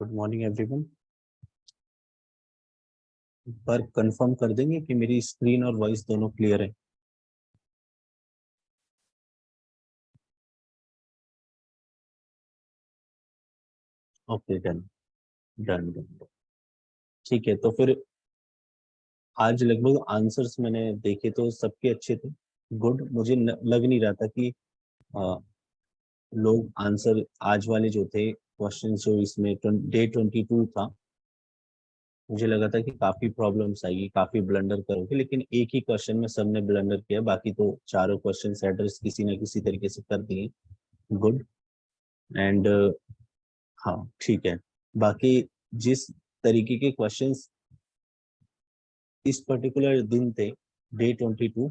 Good morning everyone. पर confirm कर देंगे कि मेरी स्क्रीन और वॉइस दोनों क्लियर है। Okay, done done done. ठीक है, तो फिर आज लगभग आंसर्स मैंने देखे तो सबके अच्छे थे। गुड, मुझे लग नहीं रहा था कि आ, लोग आंसर आज वाले जो थे क्वेश्चन जो इसमें डे 22 था, मुझे लगा था कि काफी प्रॉब्लम्स आएगी, काफी ब्लंडर करोगे, लेकिन एक ही क्वेश्चन में सबने ब्लंडर किया, बाकी तो चारों क्वेश्चन एड्रेस किसी ना किसी तरीके से कर दिए। गुड। एंड हाँ ठीक है। बाकी जिस तरीके के क्वेश्चंस इस पर्टिकुलर दिन थे, day 22,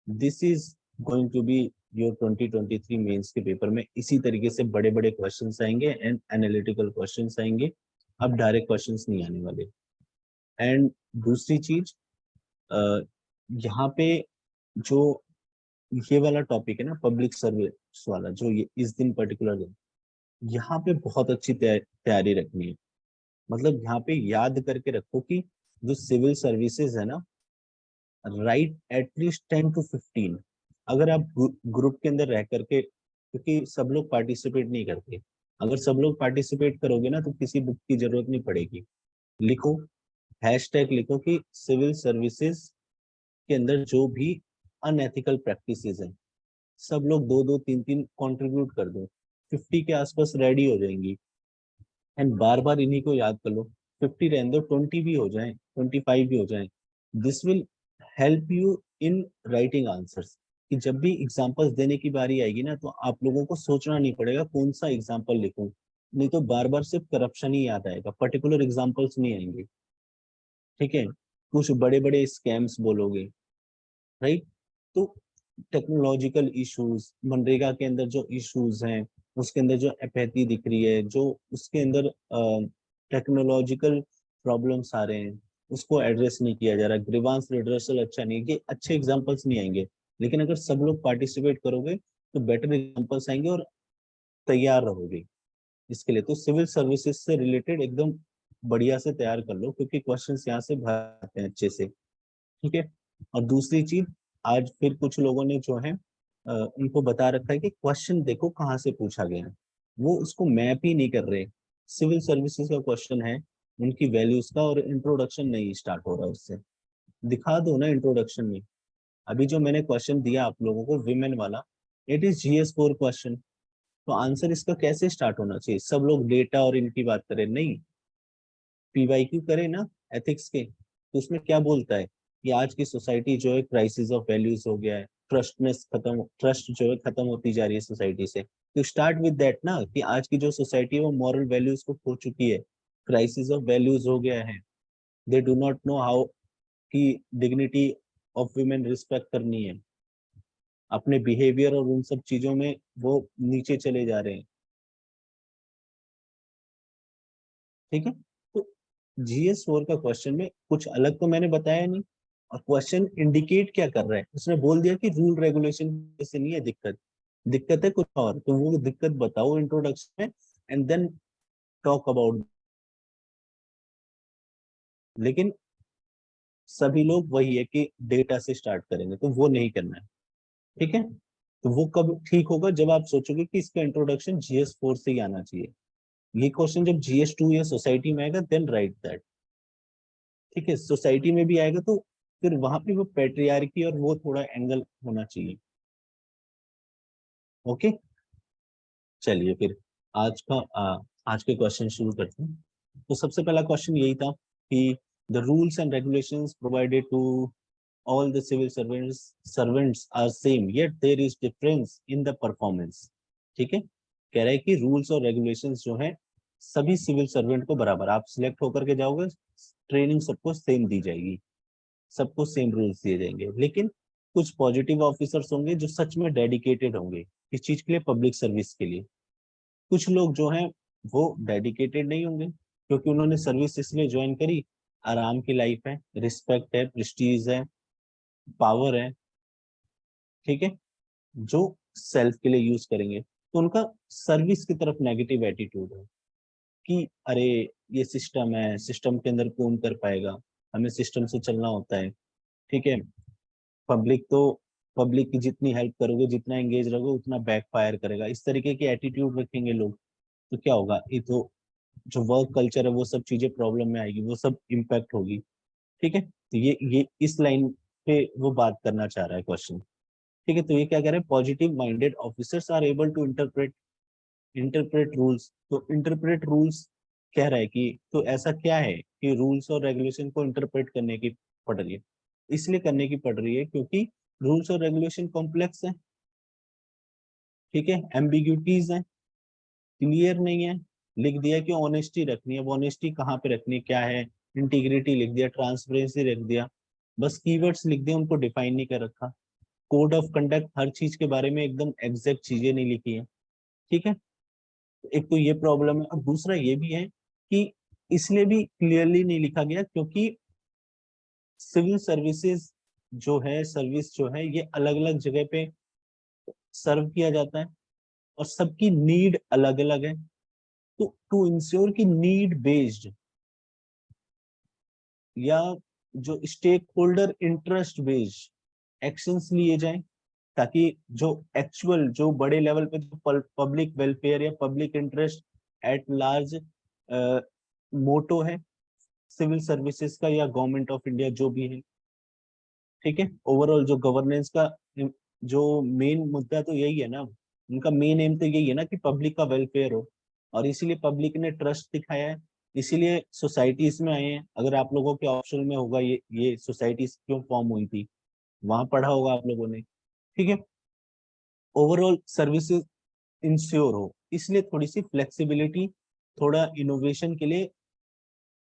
this is going to be your 2023 mains के पेपर में इसी तरीके से बड़े बड़े क्वेश्चंस आएंगे एंड एनालिटिकल क्वेश्चंस आएंगे। अब डायरेक्ट क्वेश्चंस नहीं आने वाले। एंड दूसरी चीज, यहाँ पे जो ये वाला टॉपिक है ना, पब्लिक सर्विस वाला, जो ये इस दिन पर्टिकुलर दिन, यहाँ पे बहुत अच्छी तैयारी रखनी है। मतलब यहाँ पे याद करके रखो कि जो सिविल सर्विसेज है ना, राइट एटलीस्ट 10 to 15। अगर आप ग्रुप के अंदर रह करके, क्योंकि सब लोग पार्टिसिपेट नहीं करते, अगर सब लोग पार्टिसिपेट करोगे ना तो किसी बुक की जरूरत नहीं पड़ेगी। लिखो, हैशटैग लिखो कि सिविल सर्विसेज के अंदर जो भी अनएथिकल प्रैक्टिसेस हैं, सब लोग दो दो तीन तीन कंट्रीब्यूट कर दो। 50 के आसपास रेडी हो जाएंगी। एंड बार बार इन्हीं को याद कर लो। 50 रहने दो, 20 भी हो जाए, 25 भी हो जाए। This will help you in writing answers, कि जब भी एग्जांपल्स देने की बारी आएगी ना, तो आप लोगों को सोचना नहीं पड़ेगा कौन सा एग्जांपल लिखूं। नहीं तो बार बार सिर्फ करप्शन ही याद आएगा, पर्टिकुलर एग्जांपल्स नहीं आएंगे। ठीक है, कुछ बड़े बड़े स्कैम्स बोलोगे, राइट? तो टेक्नोलॉजिकल इश्यूज, मनरेगा के अंदर जो इश्यूज हैं, उसके अंदर जो अपैथी दिख रही है, जो उसके अंदर टेक्नोलॉजिकल प्रॉब्लम्स आ रहे हैं, उसको एड्रेस नहीं किया जा रहा, ग्रीवांस रिड्रेसल अच्छा नहीं है, ये अच्छे एग्जांपल्स नहीं आएंगे। लेकिन अगर सब लोग पार्टिसिपेट करोगे तो बेटर एग्जांपल्स आएंगे और तैयार रहोगे इसके लिए। तो सिविल सर्विसेज से रिलेटेड एकदम बढ़िया से तैयार कर लो, क्योंकि क्वेश्चंस यहाँ से भरते हैं अच्छे से। ठीक है। और दूसरी चीज, आज फिर कुछ लोगों ने जो है उनको बता रखा है कि क्वेश्चन देखो कहाँ से पूछा गया है, वो उसको मैप ही नहीं कर रहे। सिविल सर्विसेज का क्वेश्चन है, उनकी वैल्यूज का, और इंट्रोडक्शन नहीं स्टार्ट हो रहा उससे। दिखा दो ना इंट्रोडक्शन में। अभी जो मैंने क्वेश्चन दिया आप लोगों को विमेन वाला, इट इज GS4 क्वेश्चन। तो आंसर इसका कैसे स्टार्ट होना चाहिए? सब लोग डेटा और इनकी बात करें, नहीं, PYQ करे ना एथिक्स के, तो उसमें क्या बोलता है कि आज की सोसाइटी जो है क्राइसिस ऑफ वैल्यूज हो गया है, ट्रस्ट जो है खत्म होती जा रही है सोसाइटी से। तो स्टार्ट विद दैट ना, कि आज की जो सोसाइटी है वो मॉरल वैल्यूज को खो चुकी है, क्राइसिस ऑफ वैल्यूज हो गया है। They do not know how की डिग्निटी ऑफ वुमेन रिस्पेक्ट करनी है। अपने बिहेवियर और उन सब चीजों में वो नीचे चले जा रहे हैं। ठीक है। तो GS4 का क्वेश्चन में कुछ अलग तो मैंने बताया नहीं, और क्वेश्चन इंडिकेट क्या कर रहा है, उसने बोल दिया कि रूल रेगुलेशन से नहीं है दिक्कत, दिक्कत है कुछ और, तो वो दिक्कत बताओ इंट्रोडक्शन में, एंड देन टॉक अबाउट। लेकिन सभी लोग वही है कि डेटा से स्टार्ट करेंगे, तो वो नहीं करना है। ठीक है। तो वो कब ठीक होगा? जब आप सोचोगे कि इसका इंट्रोडक्शन GS4 से ही आना चाहिए। ये क्वेश्चन जब GS2 या सोसाइटी में आएगा, देन राइट दैट। ठीक है, सोसाइटी में भी आएगा तो फिर वहां पे वो पेट्रियार्की और वो थोड़ा एंगल होना चाहिए। ओके, चलिए फिर आज के क्वेश्चन शुरू करते हैं। तो सबसे पहला क्वेश्चन यही था कि the rules and regulations provided to all the civil servants are same yet there is difference in the performance. ठीक है, कह रहा है कि रूल्स और रेगुलेशंस जो है सभी सिविल सर्वेंट को बराबर, आप सिलेक्ट होकर के जाओगे, ट्रेनिंग सबको सेम दी जाएगी, सबको सेम रूल्स दिए जाएंगे। लेकिन कुछ पॉजिटिव ऑफिसर्स होंगे जो सच में डेडिकेटेड होंगे इस चीज के लिए, पब्लिक सर्विस के लिए। कुछ लोग जो हैं वो डेडिकेटेड नहीं होंगे, क्योंकि उन्होंने सर्विस इसलिए ज्वाइन करी, आराम की लाइफ है, रिस्पेक्ट है, प्रेस्टीज है, पावर है। ठीक है, जो सेल्फ के लिए यूज करेंगे, तो उनका सर्विस की तरफ नेगेटिव एटीट्यूड है। कि अरे ये सिस्टम है, सिस्टम के अंदर कौन कर पाएगा, हमें सिस्टम से चलना होता है, ठीक है। पब्लिक तो पब्लिक की जितनी हेल्प करोगे, जितना एंगेज रहोगे, उतना बैकफायर करेगा। इस तरीके की एटीट्यूड रखेंगे लोग तो क्या होगा, ये तो जो वर्क कल्चर है वो सब चीजें प्रॉब्लम में आएगी, वो सब इम्पैक्ट होगी, ठीक है। तो ये इस लाइन पे वो बात करना चाह रहा है क्वेश्चन, ठीक है। तो ये क्या कह रहे हैं, positive minded officers are able to interpret interpret rules. तो इंटरप्रेट रूल्स कह रहा है कि तो ऐसा क्या है कि रूल्स और रेगुलेशन को इंटरप्रेट करने की पड़ रही है, इसलिए करने की पड़ रही है क्योंकि रूल्स और रेगुलेशन कॉम्प्लेक्स है, ठीक है, एम्बिग्यूटीज है, क्लियर नहीं है। लिख दिया कि ऑनेस्टी रखनी है, वो ऑनेस्टी कहाँ पे रखनी है, क्या है, इंटीग्रिटी लिख दिया, ट्रांसपेरेंसी लिख दिया, बस कीवर्ड्स लिख दिया, उनको डिफाइन नहीं कर रखा। कोड ऑफ कंडक्ट हर चीज के बारे में एकदम एग्जैक्ट चीजें नहीं लिखी है, ठीक है। एक तो ये प्रॉब्लम है, और दूसरा ये भी है कि इसलिए भी क्लियरली नहीं लिखा गया क्योंकि सिविल सर्विसेज जो है, सर्विस जो है, ये अलग अलग जगह पे सर्व किया जाता है और सबकी नीड अलग अलग है। तो टू इंश्योर की नीड बेस्ड या जो stakeholder interest based actions लिए जाएं, ताकि जो एक्चुअल जो बड़े लेवल पे जो पब्लिक वेलफेयर या पब्लिक इंटरेस्ट एट लार्ज मोटो है सिविल सर्विसेज का या गवर्नमेंट ऑफ इंडिया जो भी है, ठीक है। ओवरऑल जो गवर्नेंस का जो मेन मुद्दा तो यही है ना, उनका मेन एम तो यही है ना कि पब्लिक का वेलफेयर हो, और इसीलिए पब्लिक ने ट्रस्ट दिखाया है, इसीलिए सोसाइटीज में आए हैं। अगर आप लोगों के ऑप्शन में होगा ये सोसाइटीज क्यों फॉर्म हुई थी, वहां पढ़ा होगा आप लोगों ने, ठीक है। ओवरऑल सर्विसेज इंश्योर हो, इसलिए थोड़ी सी फ्लेक्सिबिलिटी, थोड़ा इनोवेशन के लिए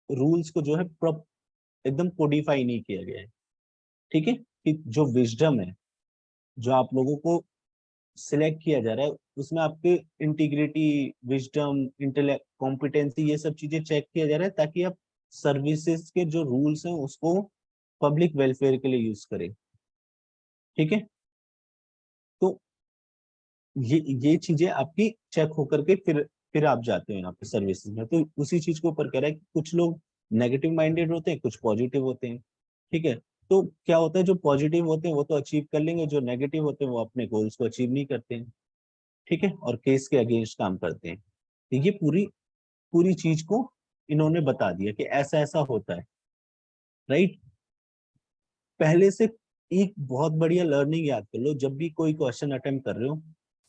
रूल्स को जो है एकदम कोडिफाई नहीं किया गया है, ठीक है। कि जो विजडम है, जो आप लोगों को सिलेक्ट किया जा रहा है, उसमें आपके इंटीग्रिटी, विजडम, इंटेलेक्ट, कॉम्पिटेंसी, ये सब चीजें चेक किया जा रहा है ताकि आप सर्विसेज के जो रूल्स हैं उसको पब्लिक वेलफेयर के लिए यूज करें, ठीक है। तो ये चीजें आपकी चेक होकर के फिर आप जाते हो यहाँ पे सर्विसेज में। तो उसी चीज के ऊपर कह रहा है कि कुछ लोग नेगेटिव माइंडेड होते हैं, कुछ पॉजिटिव होते हैं, ठीक है। तो क्या होता है, जो पॉजिटिव होते हैं वो तो अचीव कर लेंगे, जो नेगेटिव होते हैं वो अपने गोल्स को अचीव नहीं करते हैं, ठीक है, और केस के अगेंस्ट काम करते हैं। तो ये पूरी पूरी चीज को इन्होंने बता दिया कि ऐसा ऐसा होता है, राइट। पहले से एक बहुत बढ़िया लर्निंग याद कर लो, जब भी कोई क्वेश्चन अटेम्प्ट कर रहे हो,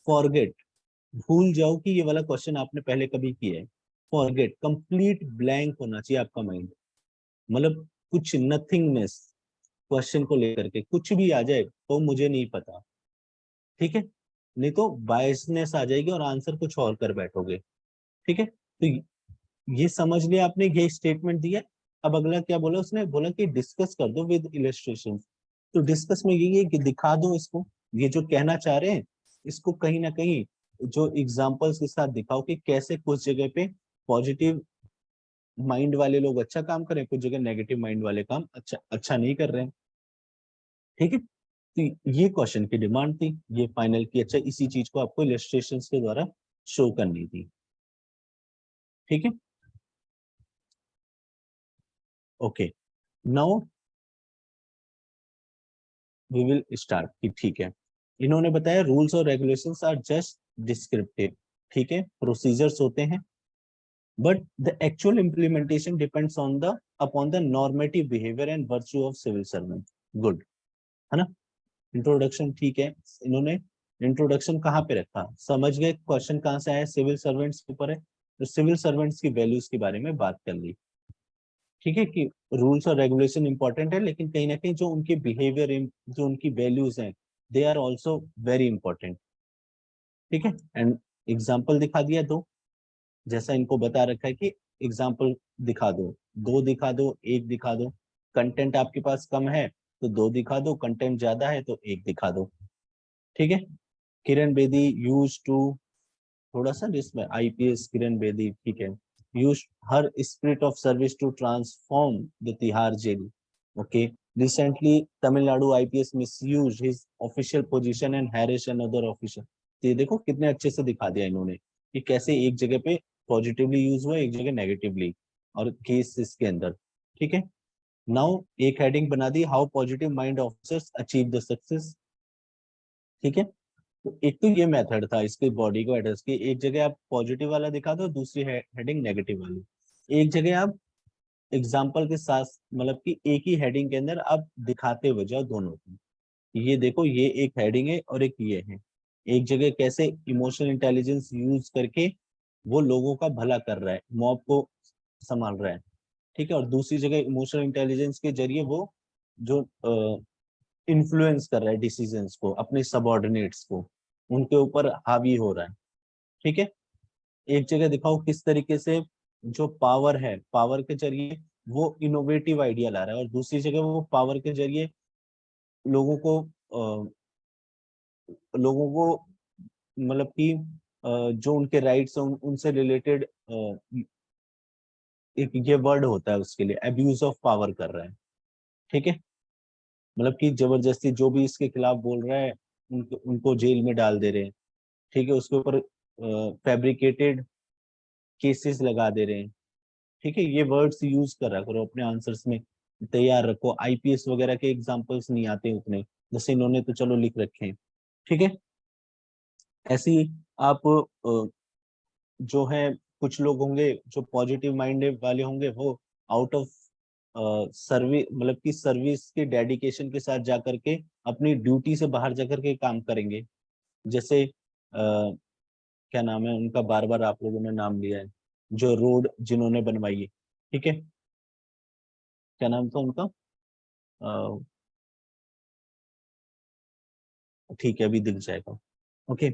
फॉरगेट, भूल जाओ कि ये वाला क्वेश्चन आपने पहले कभी किया है। फॉरगेट, कंप्लीट ब्लैंक होना चाहिए आपका माइंड, मतलब कुछ नथिंगनेस, क्वेश्चन को लेकर के कुछ भी आ जाए तो मुझे नहीं पता, ठीक है, नहीं तो बायसनेस आ जाएगी और आंसर कुछ और कर बैठोगे, ठीक है। तो ये समझ लिया आपने, ये स्टेटमेंट दिया। अब अगला क्या बोला उसने, बोला कि डिस्कस कर दो विद इलस्ट्रेशन। तो डिस्कस में यही है कि दिखा दो इसको, ये जो कहना चाह रहे हैं इसको कहीं ना कहीं जो एग्जांपल्स के साथ दिखाओ कि कैसे कुछ जगह पे पॉजिटिव माइंड वाले लोग अच्छा काम करें, कुछ जगह नेगेटिव माइंड वाले काम अच्छा अच्छा नहीं कर रहे हैं, ठीक है। तो ये क्वेश्चन की डिमांड थी, ये फाइनल की, अच्छा इसी चीज को आपको इलस्ट्रेशन के द्वारा शो करनी थी, ठीक है। Okay, now we will start कि ठीक है। इन्होंने बताया रूल्स और रेगुलेशंस आर जस्ट डिस्क्रिप्टिव, ठीक है, प्रोसीजर्स होते हैं, but the actual implementation depends on the upon the normative behaviour and virtue of civil servant. Good है ना, इंट्रोडक्शन ठीक है। इन्होंने इंट्रोडक्शन कहाँ पे रखा, समझ गए क्वेश्चन कहाँ से आया, सिविल सर्वेंट्स के ऊपर है, तो सिविल सर्वेंट्स की वैल्यूज के बारे में बात कर ली, ठीक है, कि रूल्स और रेगुलेशन इंपॉर्टेंट है, लेकिन कहीं ना कहीं जो उनके बिहेवियर, जो उनकी वैल्यूज हैं, they are also very important, ठीक है। एंड एग्जाम्पल दिखा दिया दो, जैसा इनको बता रखा है कि एग्जाम्पल दिखा दो, दो दिखा दो, एक दिखा दो, कंटेंट आपके पास कम है तो दो दिखा दो, कंटेंट ज्यादा है तो एक दिखा दो, ठीक है। किरण बेदी यूज टू, थोड़ा सा इसमें आईपीएस किरण बेदी, ठीक है, use her spirit of service to transform the Tihar jail, okay. Recently Tamil Nadu IPS misuse his official position and harass and other official. तो ये देखो कितने अच्छे से दिखा दिया इन्होंने कि कैसे एक जगह पे पॉजिटिवली यूज हुआ, एक जगह नेगेटिवली, और केस इसके अंदर। ठीक है, नाउ एक हेडिंग बना दी, how positive mind officers achieve the success. ठीक है, तो एक तो ये मेथड था इसके बॉडी को एड्रेस की, एक जगह आप पॉजिटिव वाला दिखा दो, दूसरी हेडिंग नेगेटिव वाली। एक जगह आप एग्जाम्पल के साथ, मतलब कि एक ही हेडिंग के अंदर आप दिखाते हुए जाओ दोनों को, ये देखो ये एक हेडिंग है और एक ये है। एक जगह कैसे इमोशनल इंटेलिजेंस यूज करके वो लोगों का भला कर रहा है, मॉब को संभाल रहा है। ठीक है, और दूसरी जगह इमोशनल इंटेलिजेंस के जरिए वो जो इन्फ्लुएंस कर रहा है डिसीजंस को, अपने सबऑर्डिनेट्स को, उनके ऊपर हावी हो रहा है। ठीक है, एक जगह दिखाओ किस तरीके से जो पावर है, पावर के जरिए वो इनोवेटिव आइडिया ला रहा है, और दूसरी जगह वो पावर के जरिए लोगों को लोगों को मतलब कि जो उनके राइट्स हैं उनसे रिलेटेड एक ये वर्ड होता है उसके लिए, एब्यूज ऑफ पावर कर रहा है। ठीक है, मतलब कि जबरदस्ती जो भी इसके खिलाफ बोल रहा है उनको जेल में डाल दे रहे हैं। ठीक है, उसके ऊपर फैब्रिकेटेड केसेस लगा दे रहे हैं। ठीक है, ये वर्ड्स यूज कर रहा करो अपने आंसर्स में, तैयार रखो। आईपीएस वगैरह के एग्जांपल्स नहीं आते उतने, जैसे इन्होंने तो चलो लिख रखे हैं। ठीक है, ऐसे ही आप जो है, कुछ लोग होंगे जो पॉजिटिव माइंड वाले होंगे, वो आउट ऑफ सर्विस, मतलब कि सर्विस के डेडिकेशन के साथ जाकर के अपनी ड्यूटी से बाहर जाकर के काम करेंगे। जैसे क्या नाम है उनका, बार बार आप लोगों ने नाम लिया है, जो रोड जिन्होंने बनवाई है। ठीक है, क्या नाम था उनका, ठीक है अभी दिख जाएगा। ओके,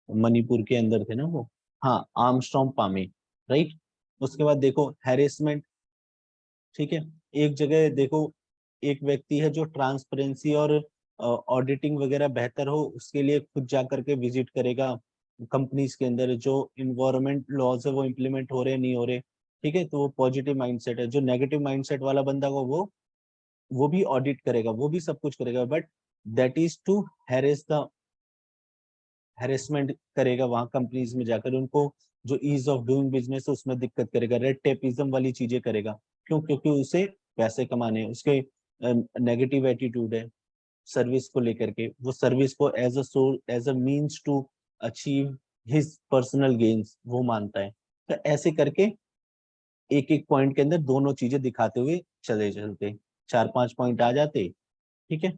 मणिपुर के अंदर थे ना वो, हाँ आर्मस्ट्रॉन्ग पामे, राइट। उसके बाद देखो हैरेसमेंट। ठीक है, एक जगह देखो, एक व्यक्ति है जो ट्रांसपेरेंसी और ऑडिटिंग वगैरह बेहतर हो उसके लिए खुद जा करके विजिट करेगा कंपनीज के अंदर, जो इन्वायरमेंट लॉज है वो इम्प्लीमेंट हो रहे नहीं हो रहे। ठीक है, तो वो पॉजिटिव माइंडसेट है। जो नेगेटिव माइंडसेट वाला बंदा को वो भी ऑडिट करेगा, वो भी सब कुछ करेगा, but that is to harass the, harassment करेगा वहां कंपनीज में जाकर, उनको जो ईज ऑफ डूइंग बिजनेस है उसमें दिक्कत करेगा, रेड टेपिज्म वाली चीजें करेगा। क्यों? क्योंकि उसे पैसे कमाने हैं, उसके नेगेटिव एटीट्यूड है सर्विस को लेकर के, वो सर्विस को as a source, as a means to achieve his personal gains वो मानता है। तो ऐसे करके एक एक पॉइंट के अंदर दोनों चीजें दिखाते हुए चले चलते, चार पांच पॉइंट आ जाते। ठीक है,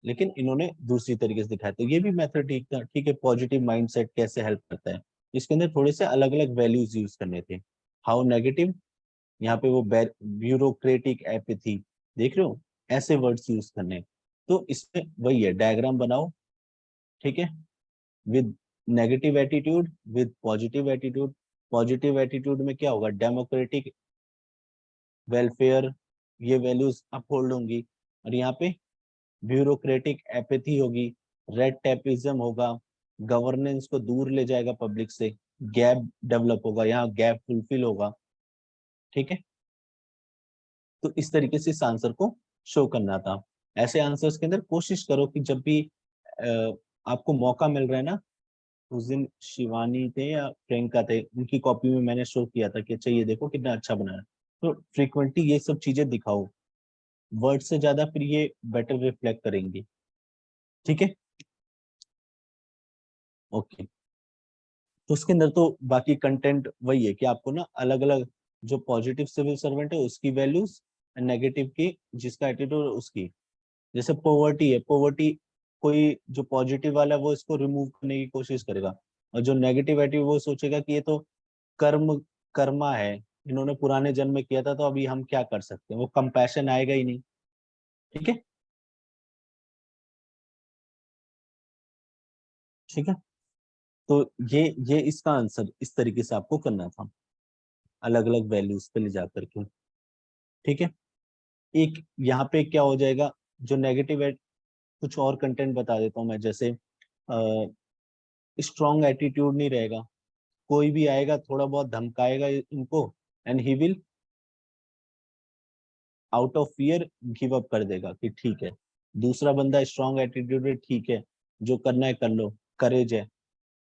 लेकिन इन्होंने दूसरी तरीके से दिखाया, तो ये भी मेथड ठीक था। ठीक है, पॉजिटिव माइंडसेट कैसे हेल्प करता है, इसके अंदर थोड़े से अलग अलग वैल्यूज यूज करने थे। हाउ नेगेटिव, यहाँ पे वो ब्यूरोक्रेटिक एपैथी, देख रहे हो, ऐसे वर्ड्स यूज करने। तो इसमें वही है, डायग्राम बनाओ। ठीक है, with negative attitude, with positive attitude. Positive attitude में क्या होगा, डेमोक्रेटिक, वेलफेयर, ये वैल्यूज अपहोल्ड होंगी। और यहाँ पे ब्यूरोक्रेटिक एपैथी होगी, रेड टेपिज्म होगा, गवर्नेंस को दूर ले जाएगा पब्लिक से, गैप डेवलप होगा, यहाँ गैप फुलफिल होगा। ठीक है, तो इस तरीके से इस आंसर को शो करना था। ऐसे आंसर्स के अंदर कोशिश करो कि जब भी आपको मौका मिल रहा है ना, उस दिन शिवानी थे या प्रियंका थे, उनकी कॉपी में मैंने शो किया था कि अच्छा ये देखो कितना अच्छा बना है। तो फ्रीक्वेंटली ये सब चीजें दिखाओ, वर्ड से ज्यादा फिर ये बेटर रिफ्लेक्ट करेंगी। ठीक है, ओके। तो उसके अंदर तो बाकी कंटेंट वही है कि आपको ना अलग अलग, जो पॉजिटिव सिविल सर्वेंट है उसकी वैल्यूज, नेगेटिव की जिसका एटीट्यूड उसकी। जैसे पॉवर्टी है, पॉवर्टी कोई जो पॉजिटिव वाला है वो इसको रिमूव करने की कोशिश करेगा, और जो नेगेटिव एटीट्यूड वो सोचेगा कि ये तो कर्म, कर्मा है, इन्होंने पुराने जन्म में किया था तो अभी हम क्या कर सकते हैं, वो कंपैशन आएगा ही नहीं। ठीक है, ठीक है, तो ये इसका आंसर इस तरीके से आपको करना था, अलग अलग वैल्यूज पे ले जाकर के। ठीक है, एक यहाँ पे क्या हो जाएगा, जो नेगेटिव है, कुछ और कंटेंट बता देता हूँ मैं, जैसे स्ट्रॉन्ग एटीट्यूड नहीं रहेगा, कोई भी आएगा थोड़ा बहुत धमकाएगा इनको, and he will out of fear give up कर देगा कि ठीक है। दूसरा बंदा स्ट्रॉन्ग एटीट्यूड है, ठीक है जो करना है कर लो, करेज है,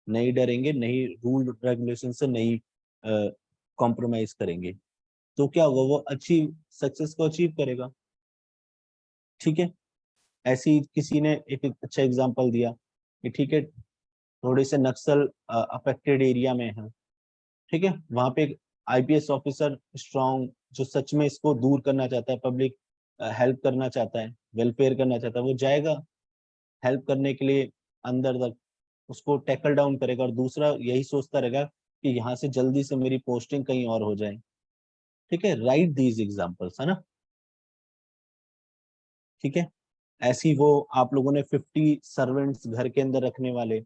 नहीं डरेंगे, नहीं रूल रेगुलेशन से नहीं कॉम्प्रोमाइज करेंगे, तो क्या होगा, वो अचीव सक्सेस को अचीव करेगा। ठीक है, ऐसी किसी ने एक अच्छा एग्जांपल दिया कि ठीक है, थोड़े से नक्सल अफेक्टेड एरिया में है, ठीक है, वहां पे एक आईपीएस ऑफिसर स्ट्रांग, जो सच में इसको दूर करना चाहता है, पब्लिक हेल्प करना चाहता है, वेलफेयर करना चाहता है, वो जाएगा हेल्प करने के लिए अंदर तक, उसको टैकल डाउन करेगा, और दूसरा यही सोचता रहेगा कि यहाँ से जल्दी से मेरी पोस्टिंग कहीं और हो जाए। ठीक है, राइट दीज एग्जाम्पल्स, है ना। ठीक है, ऐसी वो आप लोगों ने 50 सर्वेंट्स घर के अंदर रखने वाले,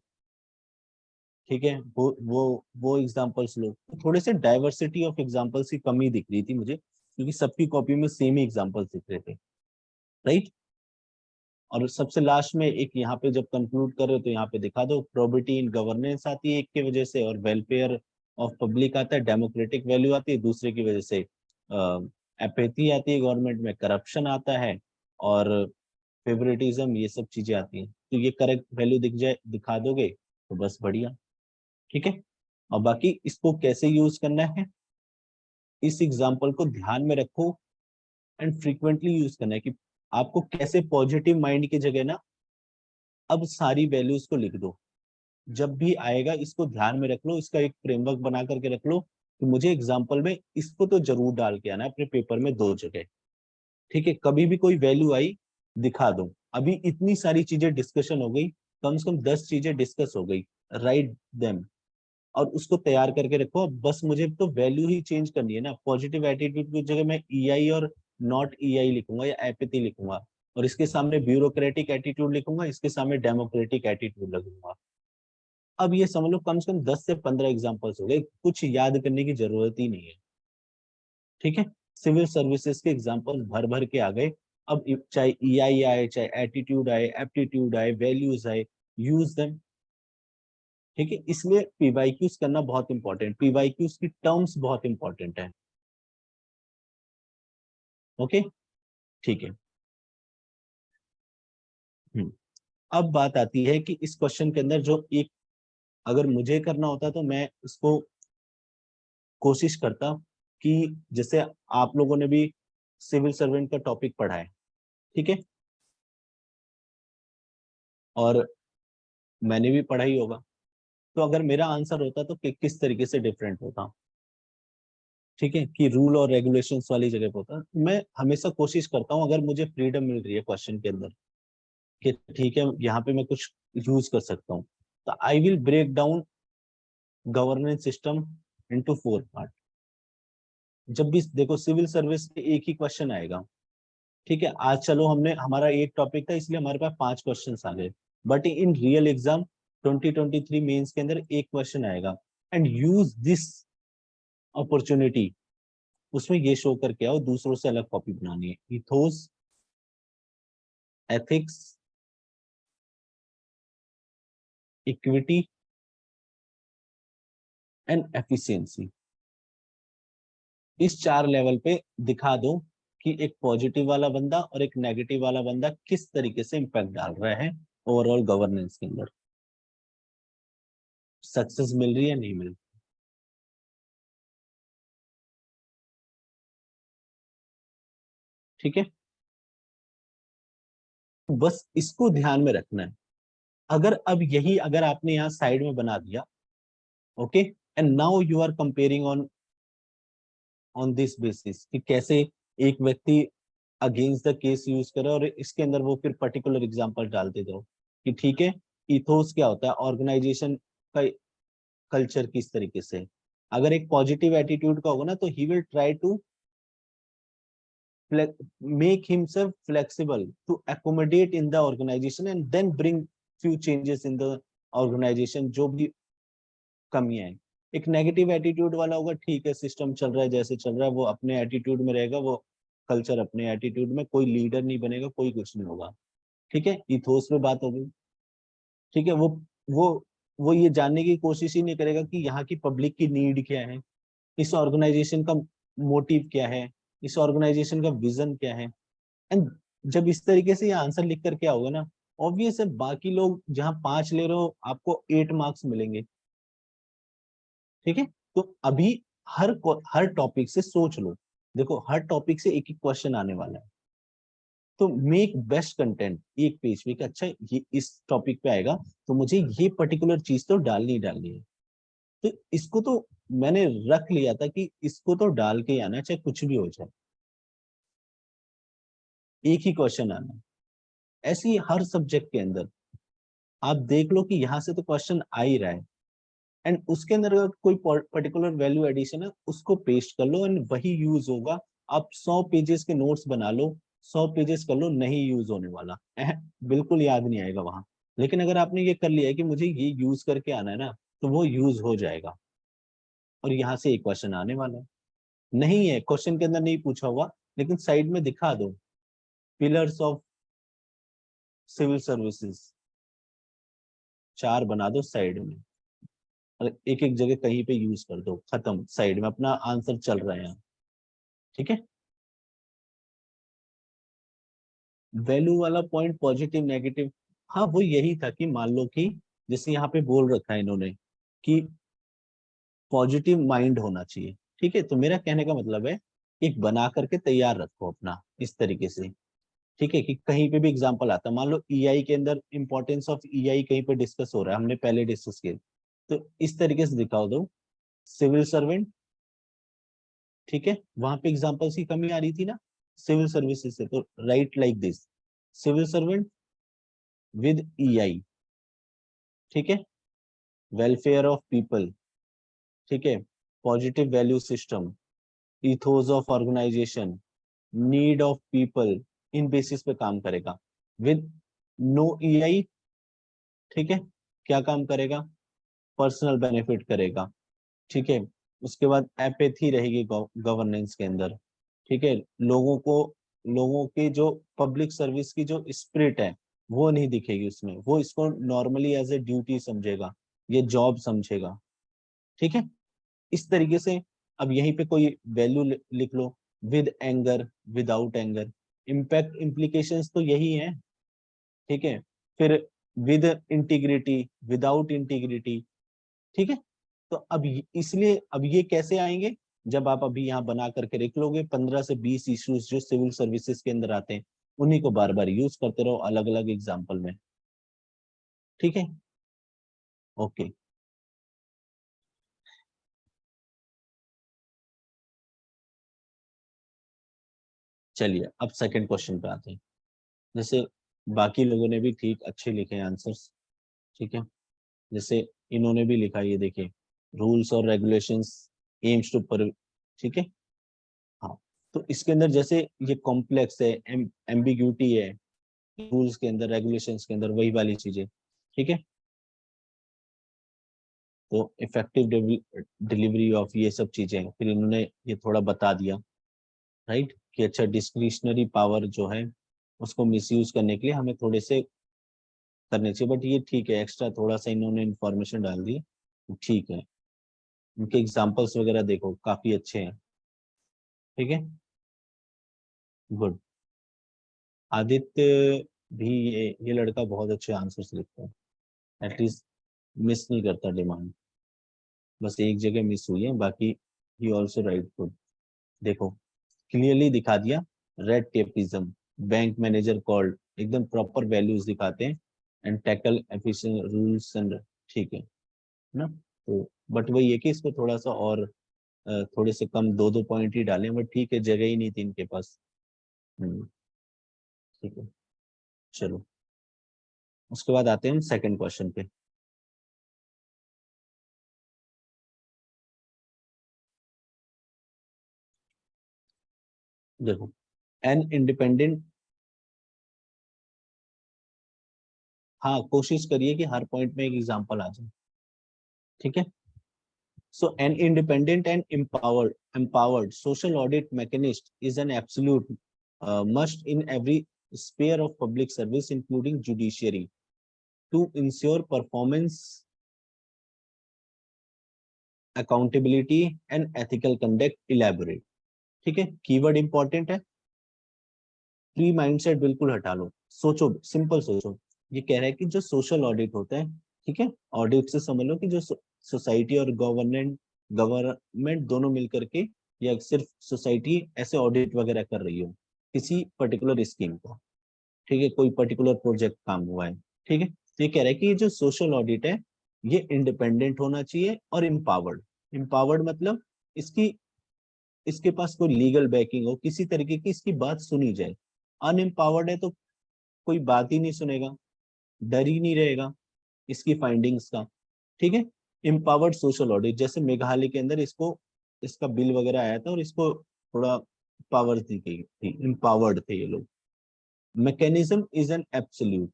ठीक है, वो एग्जांपल्स लो। तो थोड़े से डाइवर्सिटी ऑफ एग्जांपल्स की कमी दिख रही थी मुझे, क्योंकि सबकी कॉपी में सेम ही एग्जांपल्स दिख रहे थे, राइट। और सबसे लास्ट में एक यहाँ पे जब कंक्लूड कर रहे हो तो यहाँ पे दिखा दो, प्रोबिटी इन गवर्नेंस आती है एक की वजह से, और वेलफेयर ऑफ पब्लिक आता है, डेमोक्रेटिक वैल्यू आती है दूसरे की वजह से, एपेथी आती है गवर्नमेंट में, करप्शन आता है, और फेवरेटिज्म, ये सब चीजें आती हैं। तो ये करेक्ट वैल्यू दिख जाए, दिखा दोगे तो बस बढ़िया। ठीक है, और बाकी इसको कैसे यूज करना है, इस एग्जाम्पल को ध्यान में रखो, एंड फ्रीक्वेंटली यूज करना है कि आपको कैसे पॉजिटिव माइंड की जगह ना अब सारी वैल्यूज को लिख दो, जब भी आएगा इसको ध्यान में रख लो, इसका एक फ्रेमवर्क बना करके रख लो कि मुझे एग्जाम्पल में इसको तो जरूर डाल के आना है अपने पेपर में 2 जगह। ठीक है, कभी भी कोई वैल्यू आई दिखा दो। अभी इतनी सारी चीजें डिस्कशन हो गई, कम से कम 10 चीजें डिस्कस हो गई, राइट देम, और उसको तैयार करके रखो। बस मुझे तो वैल्यू ही चेंज करनी है ना, पॉजिटिव एटीट्यूड की जगह मैं ईआई और नॉट ईआई लिखूंगा या एपैथी लिखूंगा, और इसके सामने ब्यूरोक्रेटिक एटीट्यूड लिखूंगा, इसके सामने डेमोक्रेटिक एटीट्यूड लगूंगा। अब ये समझ लो कम से कम 10 से 15 एग्जांपल्स हो गए, कुछ याद करने की जरूरत ही नहीं है। ठीक है, सिविल सर्विसेज के एग्जांपल भर भर के आ गए। अब चाहे ईआई आए, चाहे एटीट्यूड आए, एप्टीट्यूड आए, वैल्यूज आए, यूज देम। ठीक है, इसलिए पीवाईक्यूज करना बहुत इंपॉर्टेंट, पीवाईक्यूज की टर्म्स बहुत इंपॉर्टेंट है। ओके, ठीक है। हम्म, अब बात आती है कि इस क्वेश्चन के अंदर जो एक, अगर मुझे करना होता तो मैं इसको कोशिश करता कि जैसे आप लोगों ने भी सिविल सर्वेंट का टॉपिक पढ़ा है, ठीक है, और मैंने भी पढ़ा ही होगा, तो अगर मेरा आंसर होता तो किस तरीके से डिफरेंट होता। ठीक है, कि रूल और रेगुलेशंस वाली जगह पे होता। मैं हमेशा कोशिश करता हूँ, अगर मुझे फ्रीडम मिल रही है क्वेश्चन के अंदर कि ठीक है यहाँ पे मैं कुछ यूज कर सकता हूँ, तो I will break down governance system into 4 part. जब भी देखो सिविल सर्विस पे एक ही क्वेश्चन आएगा, ठीक है, आज चलो हमने, हमारा एक टॉपिक था इसलिए हमारे पास 5 क्वेश्चन आ गए, but in real exam 2023 mains के अंदर एक क्वेश्चन आएगा, एंड यूज दिस अपॉर्चुनिटी, उसमें ये शो करके आओ, दूसरों से अलग कॉपी बनानी है, ethos, ethics, equity and efficiency. इस 4 लेवल पे दिखा दो कि एक पॉजिटिव वाला बंदा और एक नेगेटिव वाला बंदा किस तरीके से इम्पैक्ट डाल रहा है ओवरऑल गवर्नेंस के अंदर, सक्सेस मिल रही है नहीं मिल रही। ठीक है, बस इसको ध्यान में रखना है। अगर अब यही अगर आपने यहाँ साइड में बना दिया, okay, and now you are comparing on on this basis कि कैसे एक व्यक्ति अगेंस्ट द केस यूज करे, और इसके अंदर वो फिर पर्टिकुलर एग्जांपल डालते जाओ कि ठीक है, इथोस क्या होता है, ऑर्गेनाइजेशन का कल्चर किस तरीके से है। अगर एक पॉजिटिव एटीट्यूड का होगा ना, तो he will try to make himself flexible to accommodate in the organization and then bring few changes in the organization, जो भी कमियां हैं। एक नेगेटिव एटीट्यूड वाला होगा, ठीक है सिस्टम चल रहा है जैसे चल रहा है, वो अपने एटीट्यूड में रहेगा, वो कल्चर अपने एटीट्यूड में, कोई लीडर नहीं बनेगा, कोई कुछ नहीं होगा। ठीक है, इथोस पे बात हो गई। ठीक है, वो वो ये जानने की कोशिश ही नहीं करेगा कि यहाँ की पब्लिक की नीड क्या है, इस ऑर्गेनाइजेशन का मोटिव क्या है, इस ऑर्गेनाइजेशन का विजन क्या है। एंड जब इस तरीके से ये आंसर लिख कर क्या होगा ना, ऑब्वियस है, बाकी लोग जहां 5 ले रहे हो आपको 8 मार्क्स मिलेंगे। ठीक है, तो अभी हर टॉपिक से सोच लो, देखो हर टॉपिक से एक एक क्वेश्चन आने वाला है, तो मेक बेस्ट कंटेंट एक पेज पे कि अच्छा ये इस टॉपिक पे आएगा, तो मुझे ये पर्टिकुलर चीज तो डालनी ही डालनी है। तो इसको तो मैंने रख लिया था कि इसको तो डाल के ही आना है, चाहे कुछ भी हो जाए, एक ही क्वेश्चन आना है। ऐसे ही हर सब्जेक्ट के अंदर आप देख लो कि यहाँ से तो क्वेश्चन आ ही रहा है, एंड उसके अंदर अगर कोई पर्टिकुलर वैल्यू एडिशन है उसको पेस्ट कर लो एंड वही यूज होगा। आप 100 पेजेस के नोट्स बना लो, 100 पेजेस कर लो, नहीं यूज होने वाला बिल्कुल याद नहीं आएगा वहां। लेकिन अगर आपने ये कर लिया है कि मुझे ये यूज करके आना है ना, तो वो यूज हो जाएगा। और यहाँ से एक क्वेश्चन आने वाला है, नहीं है क्वेश्चन के अंदर नहीं पूछा हुआ, लेकिन साइड में दिखा दो, पिलर्स ऑफ सिविल सर्विसेज, 4 बना दो साइड में, और एक एक जगह कहीं पे यूज कर दो, खत्म, साइड में अपना आंसर चल रहा है यहाँ। ठीक है, वैल्यू वाला पॉइंट पॉजिटिव नेगेटिव, हाँ वो यही था कि मान लो कि जैसे यहाँ पे बोल रखा है इन्होंने कि पॉजिटिव माइंड होना चाहिए। ठीक है, तो मेरा कहने का मतलब है एक बना करके तैयार रखो अपना इस तरीके से। ठीक है, कि कहीं पे भी एग्जांपल आता है, मान लो ईआई के अंदर इंपॉर्टेंस ऑफ ईआई कहीं पे डिस्कस हो रहा है, हमने पहले डिस्कस किया, तो इस तरीके से दिखाओ दो, सिविल सर्वेंट। ठीक है, वहां पे एग्जांपल्स की कमी आ रही थी ना सिविल सर्विसेज से, तो right like this, civil servant with EI. ठीक है, वेलफेयर ऑफ पीपल। ठीक है, positive value system, ethos of organisation, need of people, in basis पे काम करेगा। विद नो ईआई, ठीक है, क्या काम करेगा, पर्सनल बेनिफिट करेगा। ठीक है, उसके बाद एपेथी रहेगी गवर्नेंस के अंदर। ठीक है, लोगों के जो पब्लिक सर्विस की जो स्पिरिट है वो नहीं दिखेगी उसमें, वो इसको नॉर्मली एज ए ड्यूटी समझेगा, ये जॉब समझेगा। ठीक है, इस तरीके से अब यहीं पे कोई वैल्यू लिख लो, with anger, without anger, impact implications तो यही है। ठीक है, फिर विद इंटीग्रिटी, विदाउट इंटीग्रिटी। ठीक है, तो अब इसलिए अब ये कैसे आएंगे, जब आप अभी यहाँ बना करके लिख लोगे 15 से 20 इश्यूज जो सिविल सर्विसेज के अंदर आते हैं, उन्हीं को बार बार यूज करते रहो अलग अलग एग्जाम्पल में। ठीक है, ओके। चलिए अब सेकंड क्वेश्चन पे आते हैं। जैसे बाकी लोगों ने भी ठीक अच्छे लिखे आंसर्स। ठीक है, जैसे इन्होंने भी लिखा, ये देखिए, रूल्स और रेगुलेशंस एम्स टू पर। ठीक है, हाँ, तो इसके अंदर जैसे ये कॉम्प्लेक्स है, एम्बिग्यूटी है, रूल्स के अंदर रेगुलेशंस के अंदर वही वाली चीजें। ठीक है, तो इफेक्टिव डिलीवरी ऑफ ये सब चीजें फिर इन्होंने ये थोड़ा बता दिया, राइट, कि अच्छा डिस्क्रिशनरी पावर जो है उसको मिसयूज करने के लिए हमें थोड़े से करने चाहिए, बट ये ठीक है, एक्स्ट्रा थोड़ा सा इन्होंने इन्फॉर्मेशन डाल दी, ठीक है। उनके एग्जाम्पल्स वगैरह देखो काफी अच्छे हैं। ठीक है, गुड। आदित्य भी, ये लड़का बहुत अच्छे आंसर्स लिखता है, एटलीस्ट मिस नहीं करता डिमांड, बस एक जगह मिस हुई है, बाकी ही ऑल्सो राइट गुड। देखो क्लियरली दिखा दिया, red tapism, bank manager called, एकदम प्रॉपर वैल्यूज दिखाते हैं, and tackle efficient rules and. ठीक है ना, तो बट वही है कि इसको थोड़ा सा और थोड़े से कम, दो दो पॉइंट ही डालें, बट ठीक है, जगह ही नहीं थी इनके पास। हम्म, ठीक है, चलो उसके बाद आते हैं सेकंड क्वेश्चन पे। देखो, एन इंडिपेंडेंट, हाँ कोशिश करिए कि हर पॉइंट में एक एग्जांपल आ जाए। ठीक है, so an independent and empowered social audit mechanism is an absolute must in every sphere of public service including judiciary to ensure performance, accountability and ethical conduct elaborate। ठीक है, कीवर्ड इंपॉर्टेंट है, pre mindset बिल्कुल हटा लो, सोचो, simple सोचो, ये कह रहा है कि जो सोशल ऑडिट होता है, ठीक है, ऑडिट से समझ लो कि जो सोसाइटी और गवर्नमेंट दोनों मिलकर के, या सिर्फ सोसाइटी ऐसे ऑडिट वगैरह कर रही हो किसी पर्टिकुलर स्कीम को, ठीक है, कोई पर्टिकुलर प्रोजेक्ट काम हुआ है, ठीक है। तो ये कह रहा है कि ये जो सोशल ऑडिट है ये इंडिपेंडेंट होना चाहिए और इम्पावर्ड। इम्पावर्ड मतलब इसकी इसके पास कोई लीगल बैकिंग हो, किसी तरीके की इसकी बात सुनी जाए। अनएम्पावर्ड है तो कोई बात ही नहीं सुनेगा, डर ही नहीं रहेगा इसकी फाइंडिंग्स का, ठीक है। इम्पावर्ड सोशल ऑडिट, जैसे मेघालय के अंदर इसको, इसका बिल वगैरह आया था और इसको थोड़ा पावर दी गई थी, इम्पावर्ड थे ये लोग। Mechanism is an absolute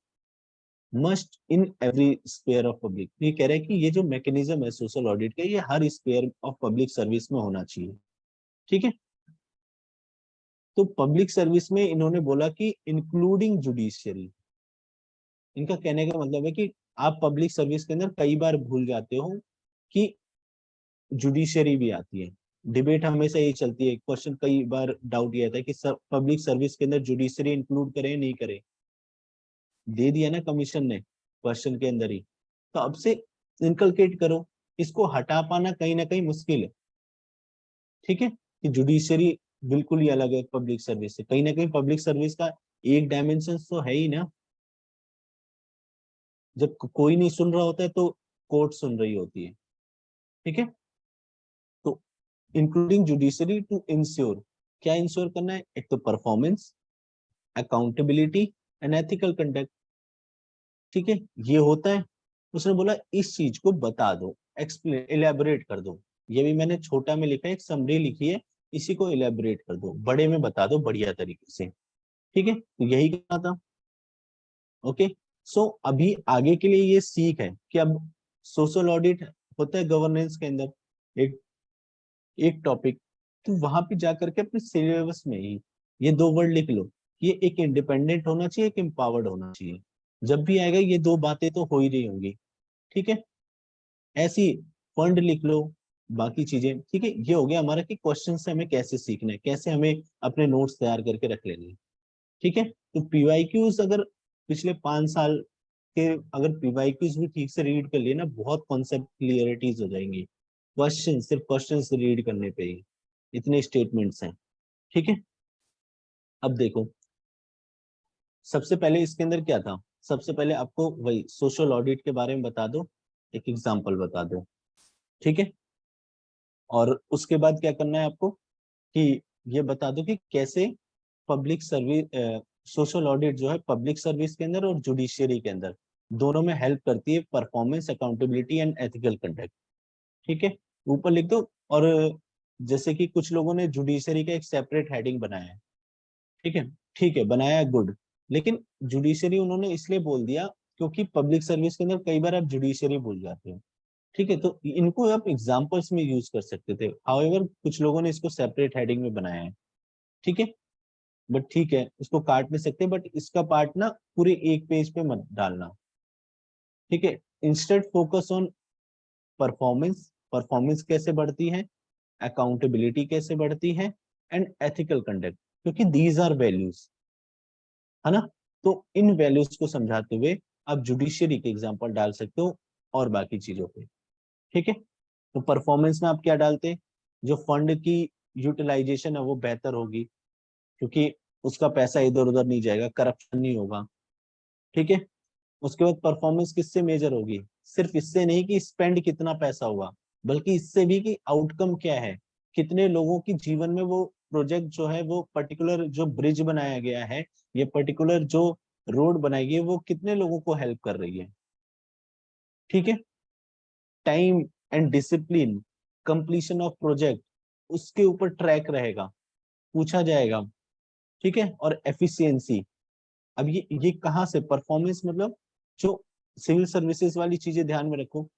must in every sphere of public. ये कह रहे हैं कि ये जो मैकेनिज्म है सोशल ऑडिट का, ये हर स्पेयर ऑफ पब्लिक सर्विस में होना चाहिए, ठीक है। तो पब्लिक सर्विस में इन्होंने बोला कि इंक्लूडिंग जुडिशियरी। इनका कहने का मतलब है कि आप पब्लिक सर्विस के अंदर कई बार भूल जाते हो कि जुडिशियरी भी आती है। डिबेट हमेशा यही चलती है, क्वेश्चन कई बार डाउट ये आता है कि पब्लिक सर्विस के अंदर जुडिशियरी इंक्लूड करें नहीं करें। दे दिया ना कमीशन ने क्वेश्चन के अंदर ही, तो अब से इनकलकेट करो। इसको हटा पाना कहीं ना कहीं मुश्किल है, ठीक है, कि जुडिशियरी बिल्कुल ही अलग है पब्लिक सर्विस से। कहीं ना कहीं पब्लिक सर्विस का एक डायमेंशन तो है ही ना, जब कोई नहीं सुन रहा होता है तो कोर्ट सुन रही होती है, ठीक है। तो इंक्लूडिंग जुडिशरी टू इंश्योर, क्या इंश्योर करना है, एक तो performance, accountability and ethical conduct, ठीक है, ये होता है। उसने बोला इस चीज को बता दो, एक्सप्लेन, इलेबोरेट कर दो। ये भी मैंने छोटा में लिखा है, एक समरी लिखी है, इसी को इलेबोरेट कर दो, बड़े में बता दो बढ़िया तरीके से, ठीक है। तो यही कहा था, ओके। सो अभी आगे के लिए ये सीख है कि अब सोशल ऑडिट होता है गवर्नेंस के अंदर, एक एक टॉपिक, तो वहां पे जाकर के अपने सिलेबस में ही ये दो वर्ड लिख लो, ये एक इंडिपेंडेंट होना चाहिए, एक एम्पावर्ड होना चाहिए। जब भी आएगा ये दो बातें तो हो ही रही होंगी, ठीक है। ऐसी फंड लिख लो, बाकी चीजें, ठीक है। ये हो गया हमारा कि क्वेश्चन से हमें कैसे सीखना है, कैसे हमें अपने नोट्स तैयार करके रख लेने हैं, ठीक है। तो पीवाईक्यूज अगर पिछले 5 साल के, अगर पीवाईक्यूज भी ठीक से रीड कर लिए ना, बहुत कॉन्सेप्ट क्लियरिटीज हो जाएंगी। क्वेश्चन, सिर्फ क्वेश्चन रीड करने पे ही इतने स्टेटमेंट्स हैं, ठीक है। अब देखो, सबसे पहले इसके अंदर क्या था, सबसे पहले आपको वही सोशल ऑडिट के बारे में बता दो, एक एग्जांपल बता दो, ठीक है। और उसके बाद क्या करना है आपको कि ये बता दो कि कैसे पब्लिक सर्विस, सोशल ऑडिट जो है पब्लिक सर्विस के अंदर और जुडिशियरी के अंदर दोनों में हेल्प करती है, performance, accountability and ethical conduct, ठीक है। ऊपर लिख दो। और जैसे कि कुछ लोगों ने जुडिशरी का एक सेपरेट हेडिंग बनाया है, ठीक है, ठीक है, बनाया, गुड। लेकिन जुडिशरी उन्होंने इसलिए बोल दिया क्योंकि पब्लिक सर्विस के अंदर कई बार आप जुडिशरी भूल जाते हो, ठीक है। तो इनको आप एग्जाम्पल्स में यूज कर सकते थे, हाउएवर कुछ लोगों ने इसको सेपरेट हेडिंग में बनाया है, ठीक है। बट ठीक है, इसको काट नहीं सकते, बट इसका पार्ट ना पूरे एक पेज पे मत डालना, ठीक है। Instead focus on performance, performance कैसे बढ़ती है, अकाउंटेबिलिटी कैसे बढ़ती है, एंड एथिकल कंडक्ट, क्योंकि दीज आर वैल्यूज, है ना। तो इन वैल्यूज को समझाते हुए आप जुडिशियरी के एग्जांपल डाल सकते हो और बाकी चीजों पे, ठीक है। तो परफॉर्मेंस में आप क्या डालते, जो फंड की यूटिलाइजेशन है वो बेहतर होगी, क्योंकि उसका पैसा इधर उधर नहीं जाएगा, करप्शन नहीं होगा, ठीक है। उसके बाद परफॉर्मेंस किससे मेजर होगी, सिर्फ इससे नहीं कि स्पेंड कितना पैसा हुआ, बल्कि इससे भी कि आउटकम क्या है, कितने लोगों की जीवन में वो प्रोजेक्ट जो है, वो पर्टिकुलर जो ब्रिज बनाया गया है, ये पर्टिकुलर जो रोड बनाई गई है, वो कितने लोगों को हेल्प कर रही है, ठीक है। Time and discipline, completion of project, उसके ऊपर ट्रैक रहेगा, पूछा जाएगा, ठीक है। और एफिशिएंसी, अब ये कहाँ से, परफॉर्मेंस मतलब जो सिविल सर्विसेज वाली चीजें ध्यान में रखो,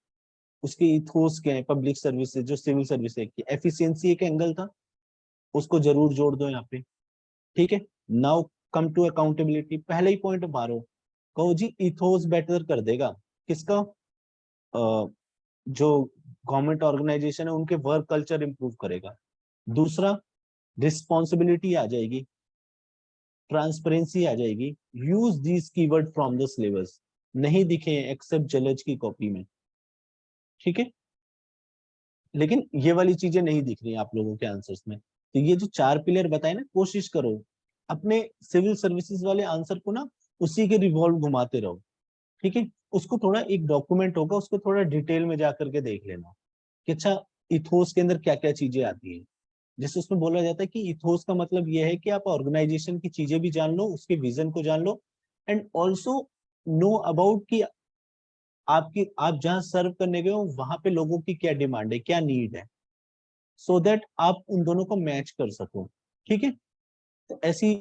उसके इथोस क्या है, पब्लिक सर्विसेज जो सिविल सर्विस है की एफिशिएंसी एक एंगल था, उसको जरूर जोड़ दो यहाँ पे, ठीक है। नाउ कम टू अकाउंटेबिलिटी, पहले ही पॉइंट मारो, कहो जी इथोस बेटर कर देगा किसका, जो गवर्नमेंट ऑर्गेनाइजेशन है उनके वर्क कल्चर इंप्रूव करेगा। दूसरा, रिस्पॉन्सिबिलिटी आ जाएगी, ट्रांसपेरेंसी आ जाएगी, use these keyword from the syllabus, नहीं दिखे एक्सेप्ट जलज की कॉपी में, ठीक है। लेकिन ये वाली चीजें नहीं दिख रही आप लोगों के आंसर्स में। तो ये जो 4 पिलर बताए ना, कोशिश करो अपने सिविल सर्विसेज वाले आंसर को ना उसी के रिवॉल्व घुमाते रहो, ठीक है। उसको थोड़ा, एक डॉक्यूमेंट होगा उसको थोड़ा डिटेल में जा करके देख लेना कि अच्छा इथोस के अंदर क्या क्या चीजें आती है। जैसे उसमें बोला जाता है कि इथोस का मतलब यह है कि आप ऑर्गेनाइजेशन की चीजें भी जान लो, उसके विजन को जान लो, एंड ऑल्सो नो अबाउट कि आपकी, आप जहां सर्व करने गए हो वहां पे लोगों की क्या डिमांड है, क्या नीड है, सो दैट आप उन दोनों को मैच कर सको, ठीक है। तो ऐसी